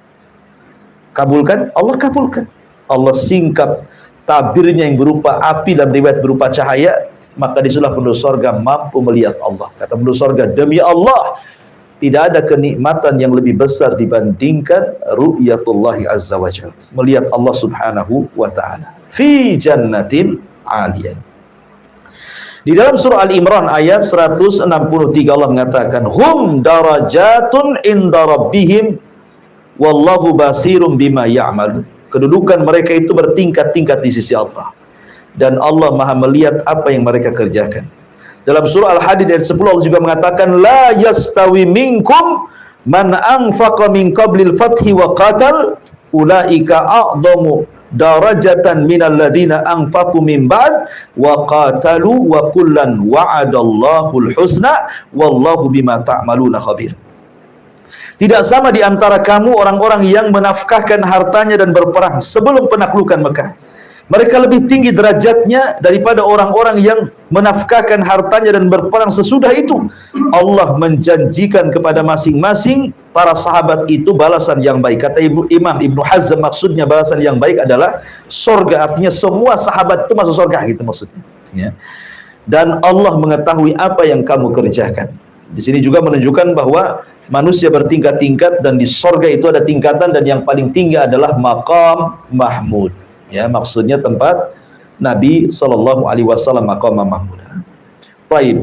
Kabulkan? Allah kabulkan. Allah singkap tabirnya yang berupa api dan riwayat berupa cahaya, maka disitulah penduduk surga mampu melihat Allah. Kata penduduk surga, demi Allah, tidak ada kenikmatan yang lebih besar dibandingkan ru'yatullahi azza wa jalla, melihat Allah subhanahu wa ta'ala fi jannatin aliyah. Di dalam surah Al-Imran ayat 163 Allah mengatakan, hum darajatun inda rabbihim wallahu basirum bima ya'malun. Kedudukan mereka itu bertingkat-tingkat di sisi Allah, dan Allah Maha melihat apa yang mereka kerjakan. Dalam surah Al-Hadid ayat 10 Allah juga mengatakan, la yastawi minkum man anfaqa min qablil fathi wa qatal ulaika a'dhamu darajatan minal ladina anfaqu min ba'd wa qatalu wa kullan wa'adallahul husna wallahu bima ta'maluna khabir. Tidak sama di antara kamu orang-orang yang menafkahkan hartanya dan berperang sebelum penaklukan Mekah. Mereka lebih tinggi derajatnya daripada orang-orang yang menafkahkan hartanya dan berperang sesudah itu. Allah menjanjikan kepada masing-masing para sahabat itu balasan yang baik. Kata Imam Ibnu Hazm, maksudnya balasan yang baik adalah sorga. Artinya semua sahabat itu masuk sorga, gitu maksudnya, ya. Dan Allah mengetahui apa yang kamu kerjakan. Di sini juga menunjukkan bahwa manusia bertingkat-tingkat, dan di sorga itu ada tingkatan, dan yang paling tinggi adalah maqam mahmud. Ya, maksudnya tempat Nabi sallallahu alaihi wasallam, maqam mahmud. Baik.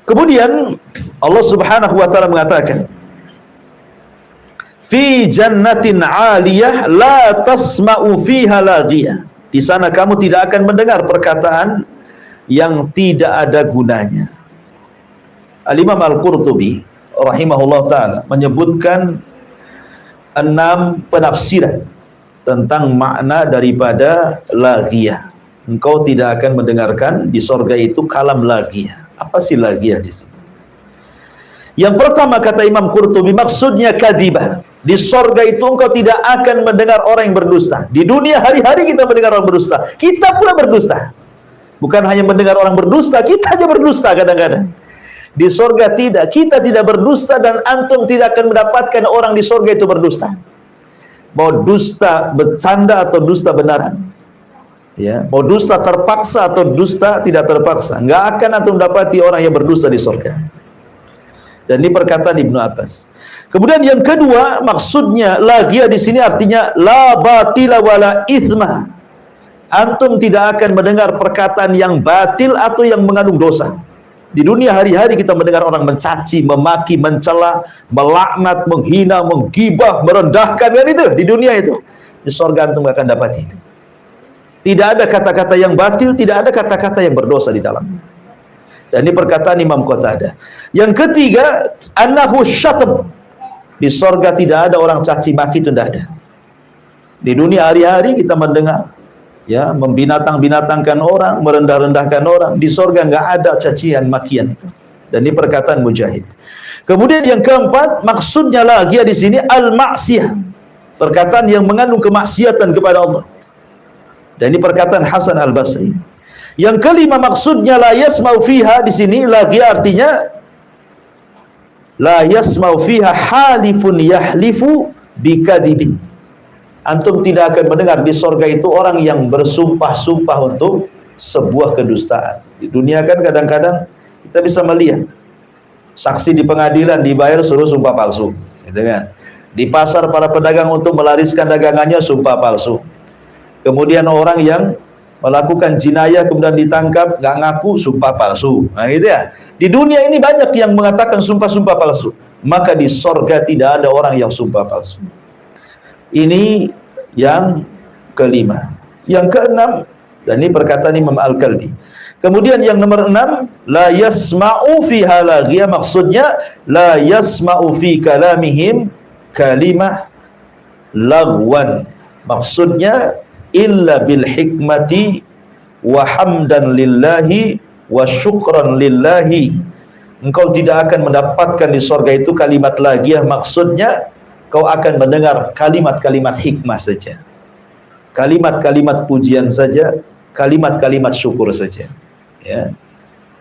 Kemudian Allah Subhanahu wa taala mengatakan, fi jannatin 'aliyah la tasma'u fiha laghiyah. Di sana kamu tidak akan mendengar perkataan yang tidak ada gunanya. Al-Imam Al-Qurtubi rahimahullah taala menyebutkan 6 penafsiran tentang makna daripada laghiyah. Engkau tidak akan mendengarkan di sorga itu kalam laghiyah. Apa sih laghiyah di sini? Yang pertama kata Imam Qurtubi, maksudnya kadzibah. Di sorga itu engkau tidak akan mendengar orang yang berdusta. Di dunia hari-hari kita mendengar orang berdusta. Kita pula berdusta. Bukan hanya mendengar orang berdusta, kita aja berdusta kadang-kadang. Di sorga tidak, kita tidak berdusta, dan antum tidak akan mendapatkan orang di sorga itu berdusta. Mau dusta bercanda atau dusta benaran, ya, mau dusta terpaksa atau dusta tidak terpaksa, nggak akan antum dapati orang yang berdusta di surga. Dan ini perkataan Ibnu Abbas. Kemudian yang kedua, maksudnya laghiyah di sini artinya la batila wala ithma. Antum tidak akan mendengar perkataan yang batil atau yang mengandung dosa. Di dunia hari-hari kita mendengar orang mencaci, memaki, mencela, melaknat, menghina, menggibah, merendahkan, kan itu di dunia itu. Di surga antum akan dapat itu. Tidak ada kata-kata yang batil, tidak ada kata-kata yang berdosa di dalamnya. Dan ini perkataan Imam Qatadah. Yang ketiga, annahu syatm. Di surga tidak ada orang caci maki, itu tidak ada. Di dunia hari-hari kita mendengar, ya, membinatang-binatangkan orang, merendah-rendahkan orang. Di sorga nggak ada cacian makian itu. Dan ini perkataan Mujahid. Kemudian yang keempat, maksudnya lagi di sini al-maksiyah, perkataan yang mengandung kemaksiatan kepada Allah. Dan ini perkataan Hasan Al-Basri. Yang kelima, maksudnya la yasma'u fiha, di sini lagi artinya la yasma'u fiha halifun yahlifu bikadzibin. Antum tidak akan mendengar di sorga itu orang yang bersumpah-sumpah untuk sebuah kedustaan. Di dunia kan kadang-kadang kita bisa melihat saksi di pengadilan dibayar suruh sumpah palsu, gitu kan. Di pasar para pedagang untuk melariskan dagangannya sumpah palsu. Kemudian orang yang melakukan jinayah kemudian ditangkap nggak ngaku, sumpah palsu. Nah gitu ya. Di dunia ini banyak yang mengatakan sumpah-sumpah palsu. Maka di sorga tidak ada orang yang sumpah palsu. Ini yang kelima. Yang keenam, dan ini perkataan Imam Al-Kalbi. Kemudian yang nomor 6, la yasma'u fiha laghiyah, maksudnya la yasma'u fi kalamihim kalimah lagwan. Maksudnya illa bil hikmati wa hamdan lillahi wa syukran lillahi. Engkau tidak akan mendapatkan di surga itu kalimat laghiyah, maksudnya kau akan mendengar kalimat-kalimat hikmah saja, kalimat-kalimat pujian saja, kalimat-kalimat syukur saja, ya.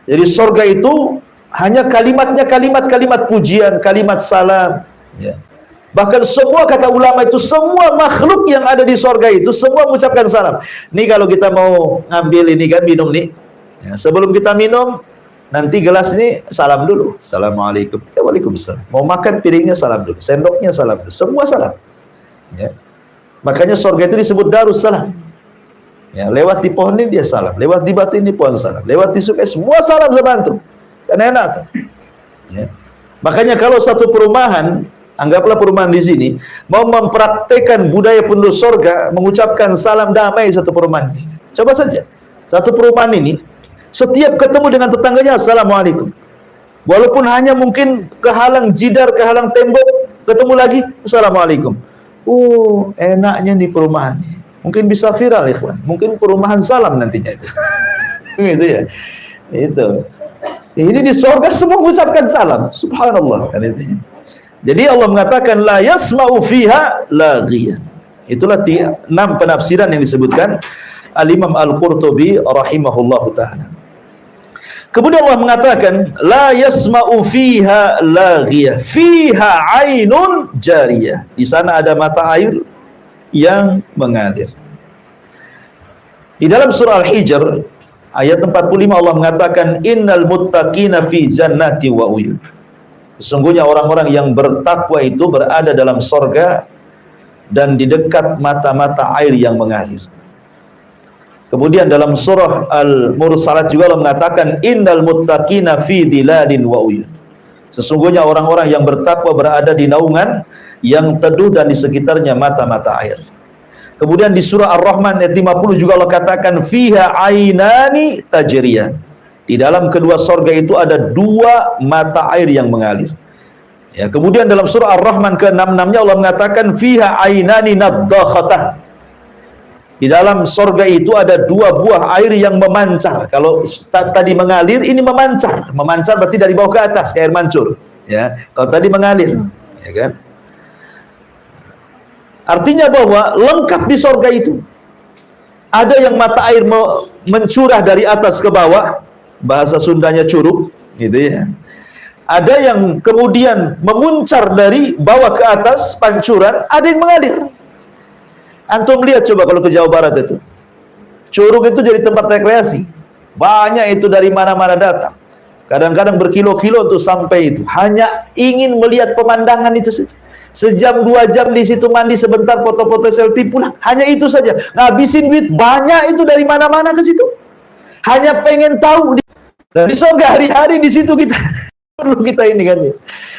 Jadi surga itu hanya kalimatnya kalimat-kalimat pujian, kalimat salam, ya. Bahkan semua kata ulama itu, semua makhluk yang ada di surga itu semua mengucapkan salam. Nih kalau kita mau ngambil ini kan, minum nih, ya, sebelum kita minum nanti gelas ini salam dulu, assalamualaikum, ya, waalaikumsalam. Mau makan piringnya salam dulu, sendoknya salam dulu, semua salam, ya. Makanya surga itu disebut Darussalam. Ya, lewat di pohon ini dia salam, lewat di batu ini pohon salam, lewat di sungai semua salam sama antum. Kan enak tuh. Ya. Makanya kalau satu perumahan, anggaplah perumahan di sini, mau mempraktekkan budaya penduduk surga, mengucapkan salam damai satu perumahan ini. Coba saja, satu perumahan ini, setiap ketemu dengan tetangganya, assalamualaikum. Walaupun hanya mungkin kehalang jidar, kehalang tembok, ketemu lagi, assalamualaikum. Enaknya di perumahan ini. Mungkin bisa viral, ikhwan. Mungkin perumahan salam nantinya itu. Gitu ya. Itu. Ini di surga semua mengucapkan salam. Subhanallah. Kan itu. Jadi Allah mengatakan la yasma'u fiha laghiyah. Itulah 6 penafsiran yang disebutkan Al-Imam Al-Qurtubi rahimahullahu taala. Kemudian Allah mengatakan la yasma'u fiha laghiyah. Fiha ainun jariyah. Di sana ada mata air yang mengalir. Di dalam surah Al-Hijr ayat 45 Allah mengatakan innal muttaqina fi jannati wa uyun. Sesungguhnya orang-orang yang bertakwa itu berada dalam sorga dan di dekat mata-mata air yang mengalir. Kemudian dalam surah Al-Mursalat juga Allah mengatakan innal muttaqina fi dhilalin wa uyun. Sesungguhnya orang-orang yang bertakwa berada di naungan yang teduh dan di sekitarnya mata-mata air. Kemudian di surah Ar-Rahman ayat 50 juga Allah katakan fiha ainani tajriyan. Di dalam kedua sorga itu ada 2 mata air yang mengalir. Ya, kemudian dalam surah Ar-Rahman ke-66-nya Allah mengatakan fiha ainani naddakhatan. Di dalam sorga itu ada 2 buah air yang memancar. Kalau tadi mengalir, ini memancar. Memancar berarti dari bawah ke atas, kayak air mancur. Ya, kalau tadi mengalir, ya kan? Artinya bahwa lengkap di sorga itu. Ada yang mata air mencurah dari atas ke bawah, bahasa Sundanya curug, gitu ya. Ada yang kemudian memuncar dari bawah ke atas, pancuran, ada yang mengalir. Antum lihat coba kalau ke Jawa Barat itu. Curug itu jadi tempat rekreasi. Banyak itu dari mana-mana datang. Kadang-kadang berkilo-kilo untuk sampai itu. Hanya ingin melihat pemandangan itu saja. Sejam 2 jam di situ mandi sebentar, foto-foto selfie pulang. Hanya itu saja. Ngabisin duit banyak itu dari mana-mana ke situ. Hanya pengen tahu. Di surga hari-hari di situ kita perlu kita ini kan.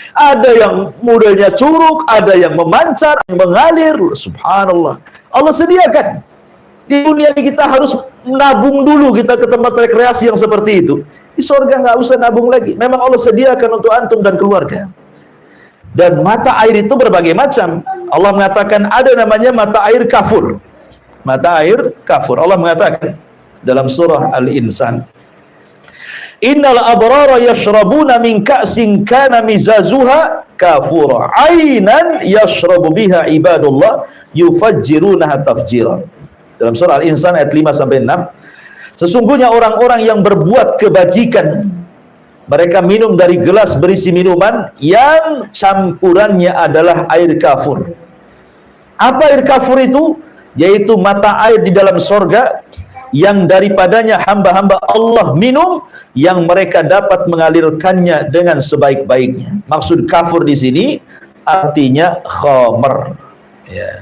Ada yang modelnya curug, ada yang memancar, yang mengalir. Subhanallah. Allah sediakan. Di dunia ini kita harus menabung dulu kita ke tempat rekreasi yang seperti itu. Di surga nggak usah nabung lagi. Memang Allah sediakan untuk antum dan keluarga. Dan mata air itu berbagai macam. Allah mengatakan ada namanya mata air kafur. Mata air kafur. Allah mengatakan dalam surah Al-Insan, innal abrara yashrabuna min ka'sin kana mizazuha kafura ainan yashrabu biha ibadullah yufajjirunaha tafjira. Dalam surah Al-Insan ayat 5 sampai 6, sesungguhnya orang-orang yang berbuat kebajikan mereka minum dari gelas berisi minuman yang campurannya adalah air kafur. Apa air kafur itu? Yaitu mata air di dalam sorga yang daripadanya hamba-hamba Allah minum, yang mereka dapat mengalirkannya dengan sebaik-baiknya. Maksud kafur di sini artinya khamr. Ya.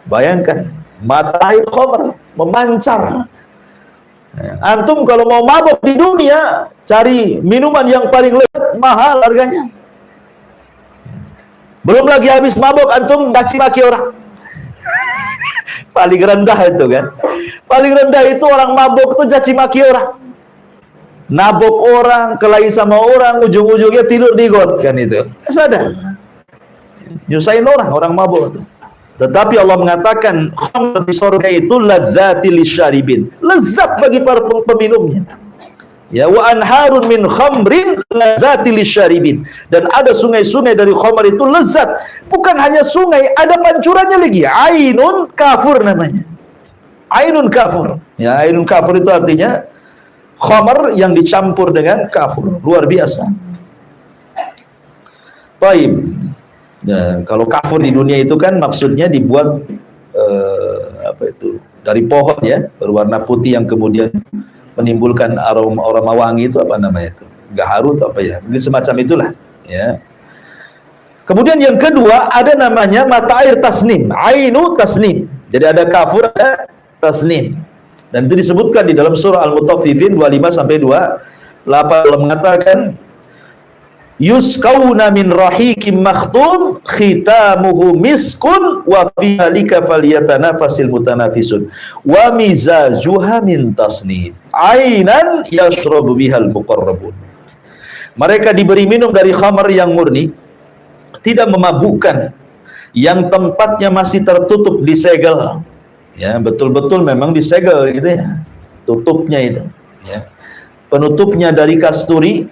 Bayangkan mata air khamr memancar. Antum kalau mau mabuk di dunia, cari minuman yang paling lezat, mahal harganya. Belum lagi habis mabuk, antum caci maki orang. Paling rendah itu kan. Paling rendah itu orang mabuk itu caci maki orang. Nabok orang, kelahi sama orang, ujung-ujungnya tidur di got kan itu. Sadar. Nyusahin orang mabuk itu. Tetapi Allah mengatakan khamr di surga itu ladzati lisyaribin, lezat bagi para peminumnya. Ya, wa anharun min khamrin ladzati lisyaribin, dan ada sungai-sungai dari khamr itu lezat. Bukan hanya sungai, ada pancurannya lagi. Ainun kafur namanya. Ainun kafur. Ya, ainun kafur itu artinya khamr yang dicampur dengan kafur. Luar biasa. Taib. Nah, kalau kafur di dunia itu kan maksudnya dibuat dari pohon ya, berwarna putih yang kemudian menimbulkan aroma wangi, itu apa namanya itu? Gaharu atau apa ya? Ini semacam itulah ya. Kemudian yang kedua ada namanya mata air tasnim, ainu tasnim. Jadi ada kafur, ada tasnim. Dan itu disebutkan di dalam surah Al-Mutaffifin 25 sampai 28. Allah mengatakan, yusqauna min rahiqim makhtum khitamuhu miskun wa fi dzalika falyatanafasil mutanafisun wa mizajuha min tasnim ainan yashrabu bihal muqarrabun. Mereka diberi minum dari khamar yang murni, tidak memabukkan, yang tempatnya masih tertutup disegel. Ya, betul-betul memang disegel gitu ya. Tutupnya itu, ya. Penutupnya dari kasturi,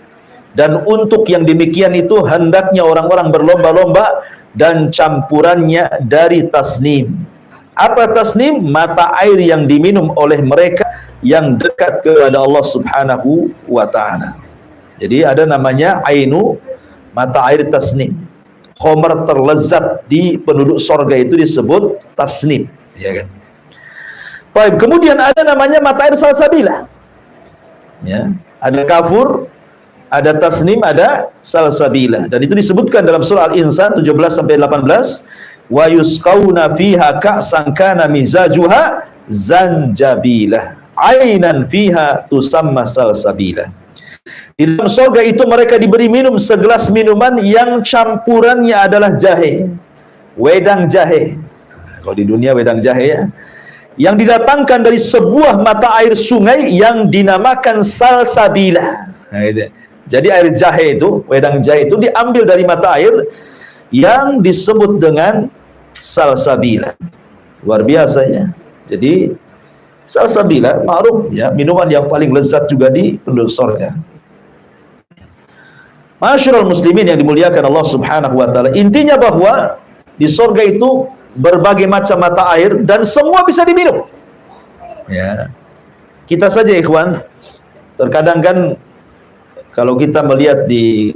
dan untuk yang demikian itu hendaknya orang-orang berlomba-lomba, dan campurannya dari tasnim. Apa tasnim? Mata air yang diminum oleh mereka yang dekat kepada Allah Subhanahu wa ta'ala. Jadi ada namanya ainu, mata air tasnim. Khamar terlezat di penduduk sorga itu disebut tasnim, ya kan? Baik, kemudian ada namanya mata air salsabilah. Ya, ada kafur, ada tasnim, ada salsabilah. Dan itu disebutkan dalam surah Al-Insan 17 sampai 18. Wa yusqauna fiha ka'san kana mizajuha zanjabilah. Ainan fiha tusamma salsabilah. Di dalam surga itu mereka diberi minum segelas minuman yang campurannya adalah jahe, wedang jahe. Kalau di dunia wedang jahe ya, yang didatangkan dari sebuah mata air sungai yang dinamakan salsabilah. Nah, itu. Jadi air jahe itu, wedang jahe itu diambil dari mata air yang disebut dengan salsabilah. Luar biasa ya. Jadi salsabilah ma'ruf ya, minuman yang paling lezat juga di penduduk surga. Masyarul muslimin yang dimuliakan Allah Subhanahu wa taala, intinya bahwa di surga itu berbagai macam mata air dan semua bisa diminum. Ya. Kita saja ikhwan, terkadang kan kalau kita melihat di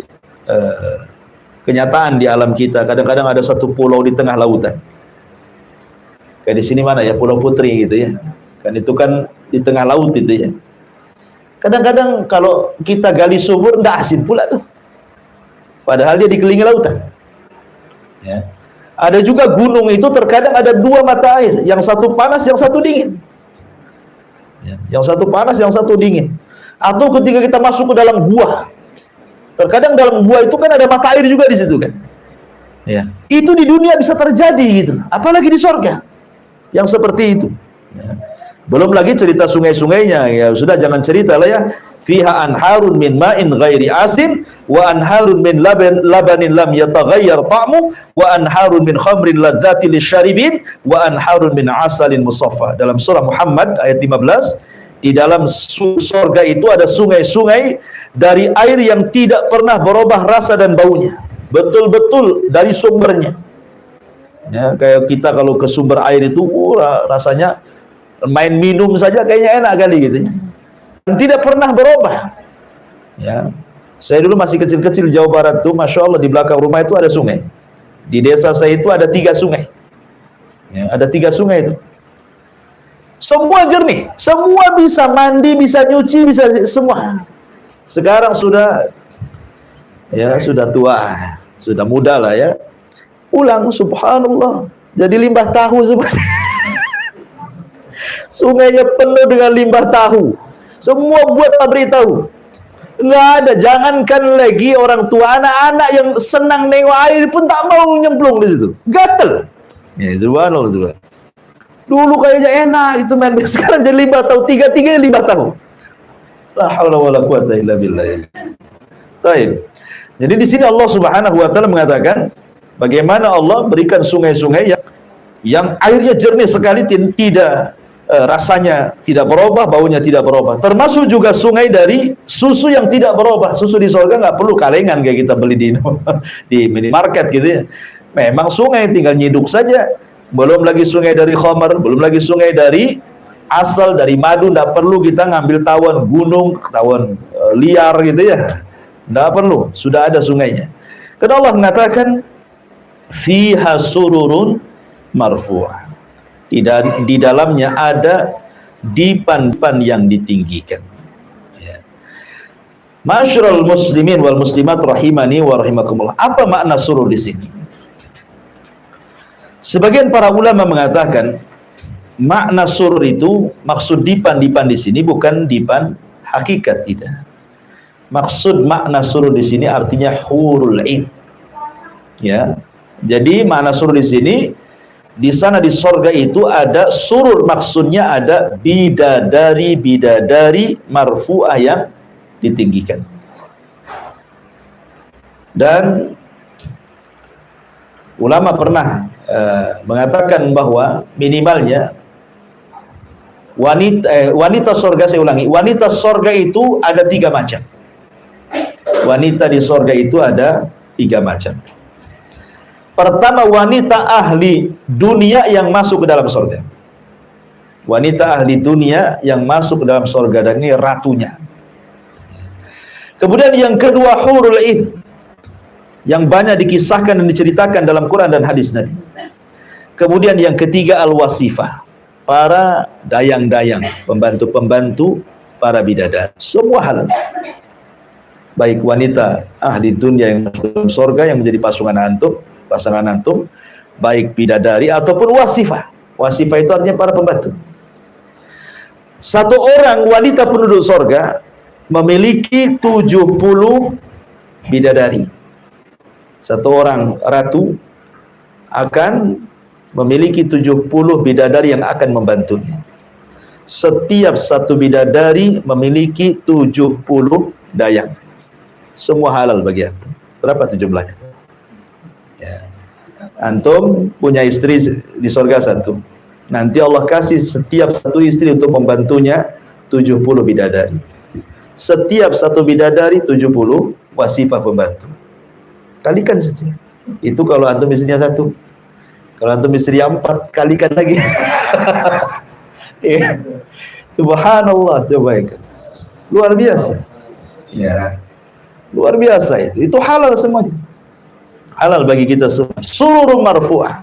kenyataan di alam kita, kadang-kadang ada satu pulau di tengah lautan. Kayak di sini mana ya, Pulau Putri gitu ya. Kan itu kan di tengah laut itu ya. Kadang-kadang kalau kita gali sumur enggak asin pula tuh. Padahal dia dikelilingi lautan. Ya. Ada juga gunung itu terkadang ada dua mata air, yang satu panas, yang satu dingin. Ya. Yang satu panas, yang satu dingin. Atau ketika kita masuk ke dalam gua, terkadang dalam gua itu kan ada mata air juga di situ kan. Ya. Itu di dunia bisa terjadi gitu. Apalagi di surga yang seperti itu. Ya. Belum lagi cerita sungai-sungainya, ya sudah jangan cerita lah ya. Fiha anharun min ma'in ghairi asin wa anharun min labanin lam yataghayyar ta'mu wa anharun min khamrin ladzati lisyaribin wa anharun min asalin musaffa. Dalam surah Muhammad ayat 15, di dalam surga itu ada sungai-sungai dari air yang tidak pernah berubah rasa dan baunya. Betul-betul dari sumbernya. Ya, kayak kita kalau ke sumber air itu rasanya main minum saja kayaknya enak kali gitu ya. Dan tidak pernah berubah. Ya. Saya dulu masih kecil-kecil di Jawa Barat tuh, Masya Allah, di belakang rumah itu ada sungai. Di desa saya itu ada 3 sungai. Ya, ada 3 sungai itu. Semua jernih, semua bisa mandi, bisa nyuci, bisa semua. Sekarang sudah ya sudah tua, sudah muda lah ya. Pulang, subhanallah, jadi limbah tahu semua. Sungainya penuh dengan limbah tahu. Semua buat pabrik tahu. Nggak ada, jangankan lagi orang tua, anak-anak yang senang nengok air pun tak mau nyemplung di situ. Gatel. Ya, subhanallah juga. Dulu kayaknya enak itu main, sekarang jadi limbah tahu, 3-3 limbah tahu. La haula wala quwata illa billah. Baik. Jadi di sini Allah Subhanahu wa taala mengatakan bagaimana Allah berikan sungai-sungai yang airnya jernih sekali, tidak rasanya tidak berubah, baunya tidak berubah. Termasuk juga sungai dari susu yang tidak berubah. Susu di surga nggak perlu kalengan kayak kita beli di minimarket gitu ya. Memang sungai tinggal nyiduk saja. Belum lagi sungai dari khamar, belum lagi sungai dari asal, dari madu. Nggak perlu kita ngambil tawon gunung, tawon liar gitu ya. Nggak perlu, sudah ada sungainya. Karena Allah mengatakan fiha sururun marfu'ah. Di dalamnya ada dipan-dipan yang ditinggikan. Ya. Masyarul muslimin wal muslimat rahimani wa rahimakumullah. Apa makna surur di sini? Sebagian para ulama mengatakan makna surur itu, maksud dipan di sini bukan dipan hakikat, tidak. Maksud makna surur di sini artinya hurul ain. Ya. Jadi makna surur di sini, di sana di sorga itu ada surur, maksudnya ada bidadari marfu'ah yang ditinggikan. Dan ulama pernah mengatakan bahwa minimalnya wanita sorga, saya ulangi, wanita sorga itu ada 3 macam. Wanita di sorga itu ada 3 macam. Pertama, wanita ahli dunia yang masuk ke dalam sorga. Wanita ahli dunia yang masuk ke dalam sorga, dan ini ratunya. Kemudian yang kedua, hurul ain, yang banyak dikisahkan dan diceritakan dalam Quran dan hadis Nabi. Kemudian yang ketiga, al-wasifah, para dayang-dayang, pembantu-pembantu para bidadari. Semua halal. Baik wanita ahli dunia yang masuk dalam sorga yang menjadi pasangan antum, baik bidadari ataupun wasifah. Wasifah itu artinya para pembantu. Satu orang wanita penduduk sorga memiliki 70 bidadari. Satu orang ratu akan memiliki 70 bidadari yang akan membantunya. Setiap satu bidadari memiliki 70 dayang. Semua halal bagi antum. Berapa tuh jumlahnya? Ya. Antum punya istri di sorga 1. Nanti Allah kasih setiap satu istri untuk membantunya 70 bidadari. Setiap satu bidadari 70 wasifah pembantu. Kalikan saja. Itu kalau antum istrinya 1. Kalau antum istri 4, kalikan lagi. Ya. Subhanallah, coba ikan. Luar biasa. Ya. Luar biasa itu. Itu halal semuanya. Halal bagi kita semua. Surur marfu'ah.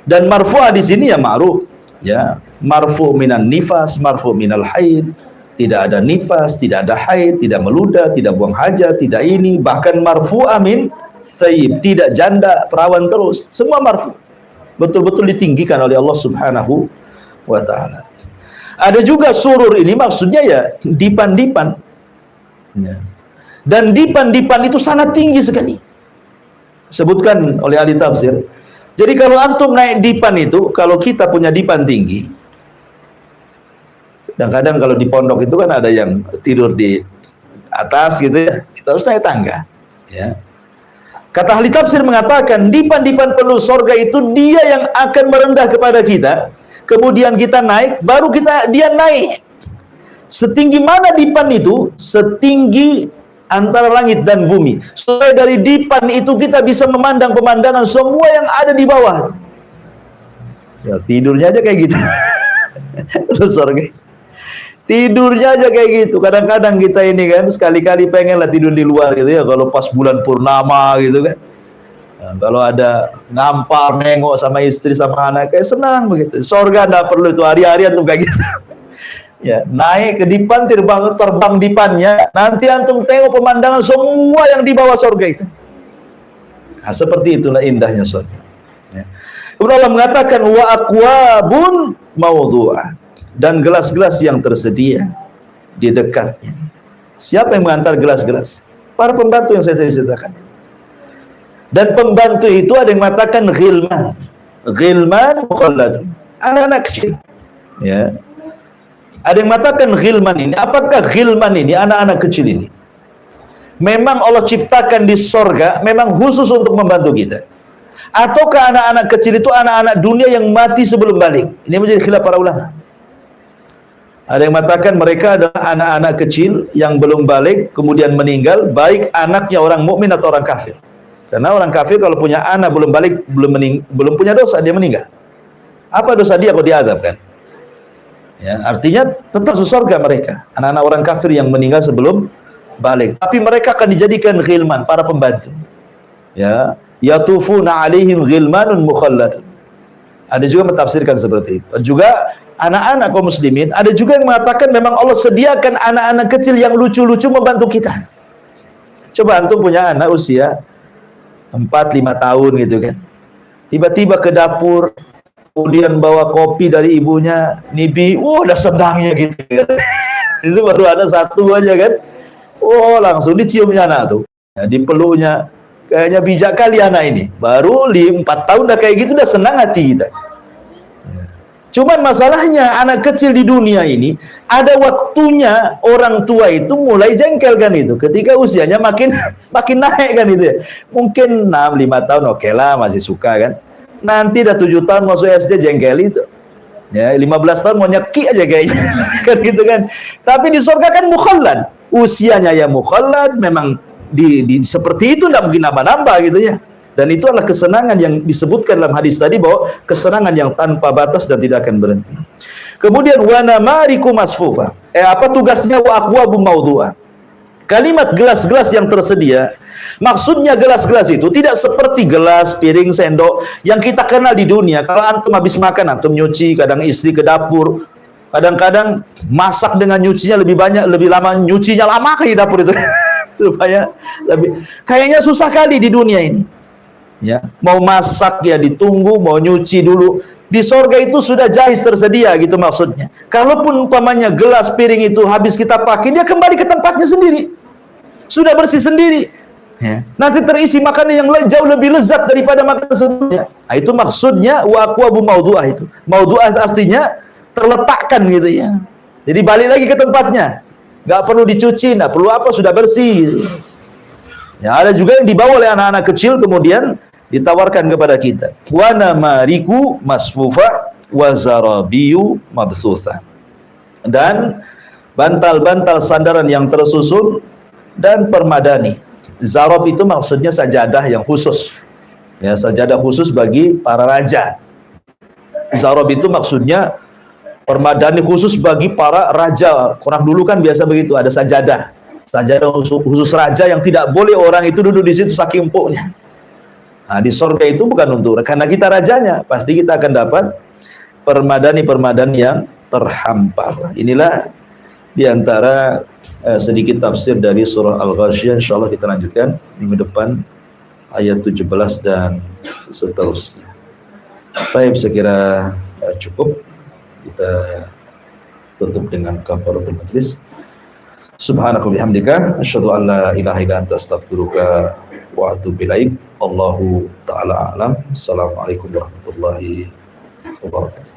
Dan marfu'ah di sini ya ma'ruf. Ya, marfu' minan nifas, marfu' minal haid. Tidak ada nifas, tidak ada haid, tidak meludah, tidak buang hajat, tidak ini, bahkan marfu'ah min thayyib, tidak janda, perawan terus. Semua marfu'. Betul-betul ditinggikan oleh Allah Subhanahu wa taala. Ada juga surur ini maksudnya ya dipan-dipan. Ya. Dan dipan-dipan itu sangat tinggi sekali. Sebutkan oleh ahli tafsir. Jadi kalau antum naik dipan itu, kalau kita punya dipan tinggi, dan kadang kalau di pondok itu kan ada yang tidur di atas gitu ya, kita harus naik tangga. Ya. Kata ahli tafsir mengatakan dipan-dipan penuh sorga itu dia yang akan merendah kepada kita, kemudian kita naik, baru dia naik. Setinggi mana dipan itu? Setinggi antara langit dan bumi. Supaya dari dipan itu kita bisa memandang pemandangan semua yang ada di bawah. Tidurnya aja kayak gitu. Terus sorga. Tidurnya aja kayak gitu. Kadang-kadang kita ini kan sekali-kali pengenlah tidur di luar gitu ya. Kalau pas bulan purnama gitu kan. Nah, kalau ada ngampar nengok sama istri sama anak kayak senang begitu. Sorga enggak perlu itu hari-harian tuh kayak gitu. Ya, naik ke dipan, terbang dipannya, nanti antum tengok pemandangan semua yang di bawah sorga itu. Nah, seperti itulah indahnya sorga. Ya. Kemudian Allah mengatakan wa aqwabun mawdu'ah, dan gelas-gelas yang tersedia di dekatnya. Siapa yang mengantar gelas-gelas? Para pembantu yang saya ceritakan. Dan pembantu itu ada yang mengatakan ghilman. Ghilman mukhallad. Anak-anak kecil. Ya. Ada yang mengatakan ghilman ini. Apakah ghilman ini, anak-anak kecil ini, memang Allah ciptakan di sorga, memang khusus untuk membantu kita? Ataukah anak-anak kecil itu anak-anak dunia yang mati sebelum balik? Ini menjadi khilaf para ulama. Ada yang mengatakan mereka adalah anak-anak kecil yang belum balik, kemudian meninggal, baik anaknya orang mukmin atau orang kafir. Karena orang kafir kalau punya anak belum balik, belum punya dosa, dia meninggal. Apa dosa dia kalau diazabkan? Ya, artinya tetap masuk surga mereka, anak-anak orang kafir yang meninggal sebelum balik. Tapi mereka akan dijadikan ghilman, para pembantu. Ya, yatufuna alaihim ghilmanun mukhallad. Ada juga mentafsirkan seperti itu. Juga anak-anak kaum muslimin, ada juga yang mengatakan memang Allah sediakan anak-anak kecil yang lucu-lucu membantu kita. Coba antum punya anak usia 4-5 tahun gitu kan. Tiba-tiba ke dapur kemudian bawa kopi dari ibunya, Nibi, udah senangnya gitu. Itu baru ada satu aja kan, langsung diciumnya anak tuh, ya, dipeluknya, kayaknya bijak kali anak ini, baru 4 tahun dah kayak gitu, udah senang hati kita. Cuman masalahnya anak kecil di dunia ini ada waktunya orang tua itu mulai jengkel kan itu, ketika usianya makin naik kan itu ya. Mungkin 6-5 tahun oke lah masih suka kan. Nanti dah 7 tahun masuk SD jengkel itu. Ya, 15 tahun mau nyeki aja kayaknya. Kan gitu kan. Tapi di surga kan mukhallad. Usianya ya mukhallad, memang seperti itu enggak mungkin nambah-nambah gitu ya. Dan itu adalah kesenangan yang disebutkan dalam hadis tadi, bahwa kesenangan yang tanpa batas dan tidak akan berhenti. Kemudian wa namariku masfufa. Apa tugasnya wa aqwabu maudhu'a? Kalimat gelas-gelas yang tersedia, maksudnya gelas-gelas itu tidak seperti gelas, piring, sendok yang kita kenal di dunia. Kalau antum habis makan, antum nyuci, kadang istri ke dapur, kadang-kadang masak dengan nyucinya lebih banyak, lebih lama, nyucinya lama kayak di dapur itu. Kayaknya susah kali di dunia ini. Ya, mau masak ya ditunggu, mau nyuci dulu. Di sorga itu sudah jahis tersedia gitu maksudnya. Kalaupun umpamanya gelas piring itu habis kita pakai, dia kembali ke tempatnya sendiri, sudah bersih sendiri ya. Nanti terisi makanan yang jauh lebih lezat daripada makanan sebelumnya. Nah, itu maksudnya wa aqwabu maudhu'ah. Itu maudhu'ah artinya terletakkan gitu ya. Jadi balik lagi ke tempatnya, nggak perlu dicuci, nggak perlu apa, sudah bersih gitu. Ya, ada juga yang dibawa oleh anak-anak kecil kemudian ditawarkan kepada kita. Wa namariku masfufa wa zarabiyu mabsusa. Dan bantal-bantal sandaran yang tersusun dan permadani. Zarab itu maksudnya sajadah yang khusus. Ya, sajadah khusus bagi para raja. Zarab itu maksudnya permadani khusus bagi para raja. Orang dulu kan biasa begitu, ada sajadah. Sajadah khusus raja yang tidak boleh orang itu duduk di situ saking empuknya. Nah, di surga itu bukan untuk, karena kita rajanya, pasti kita akan dapat permadani-permadani yang terhampar. Inilah diantara sedikit tafsir dari surah Al-Ghasyiyah. InsyaAllah kita lanjutkan minggu depan ayat 17 dan seterusnya. Baik, saya kira cukup. Kita tutup dengan kafaratul majlis. Subhanaka bihamdika asyhadu an la ilaha illa anta astaghfiruka wa atubu ilaik. Allahu ta'ala a'lam. Assalamualaikum warahmatullahi wabarakatuh.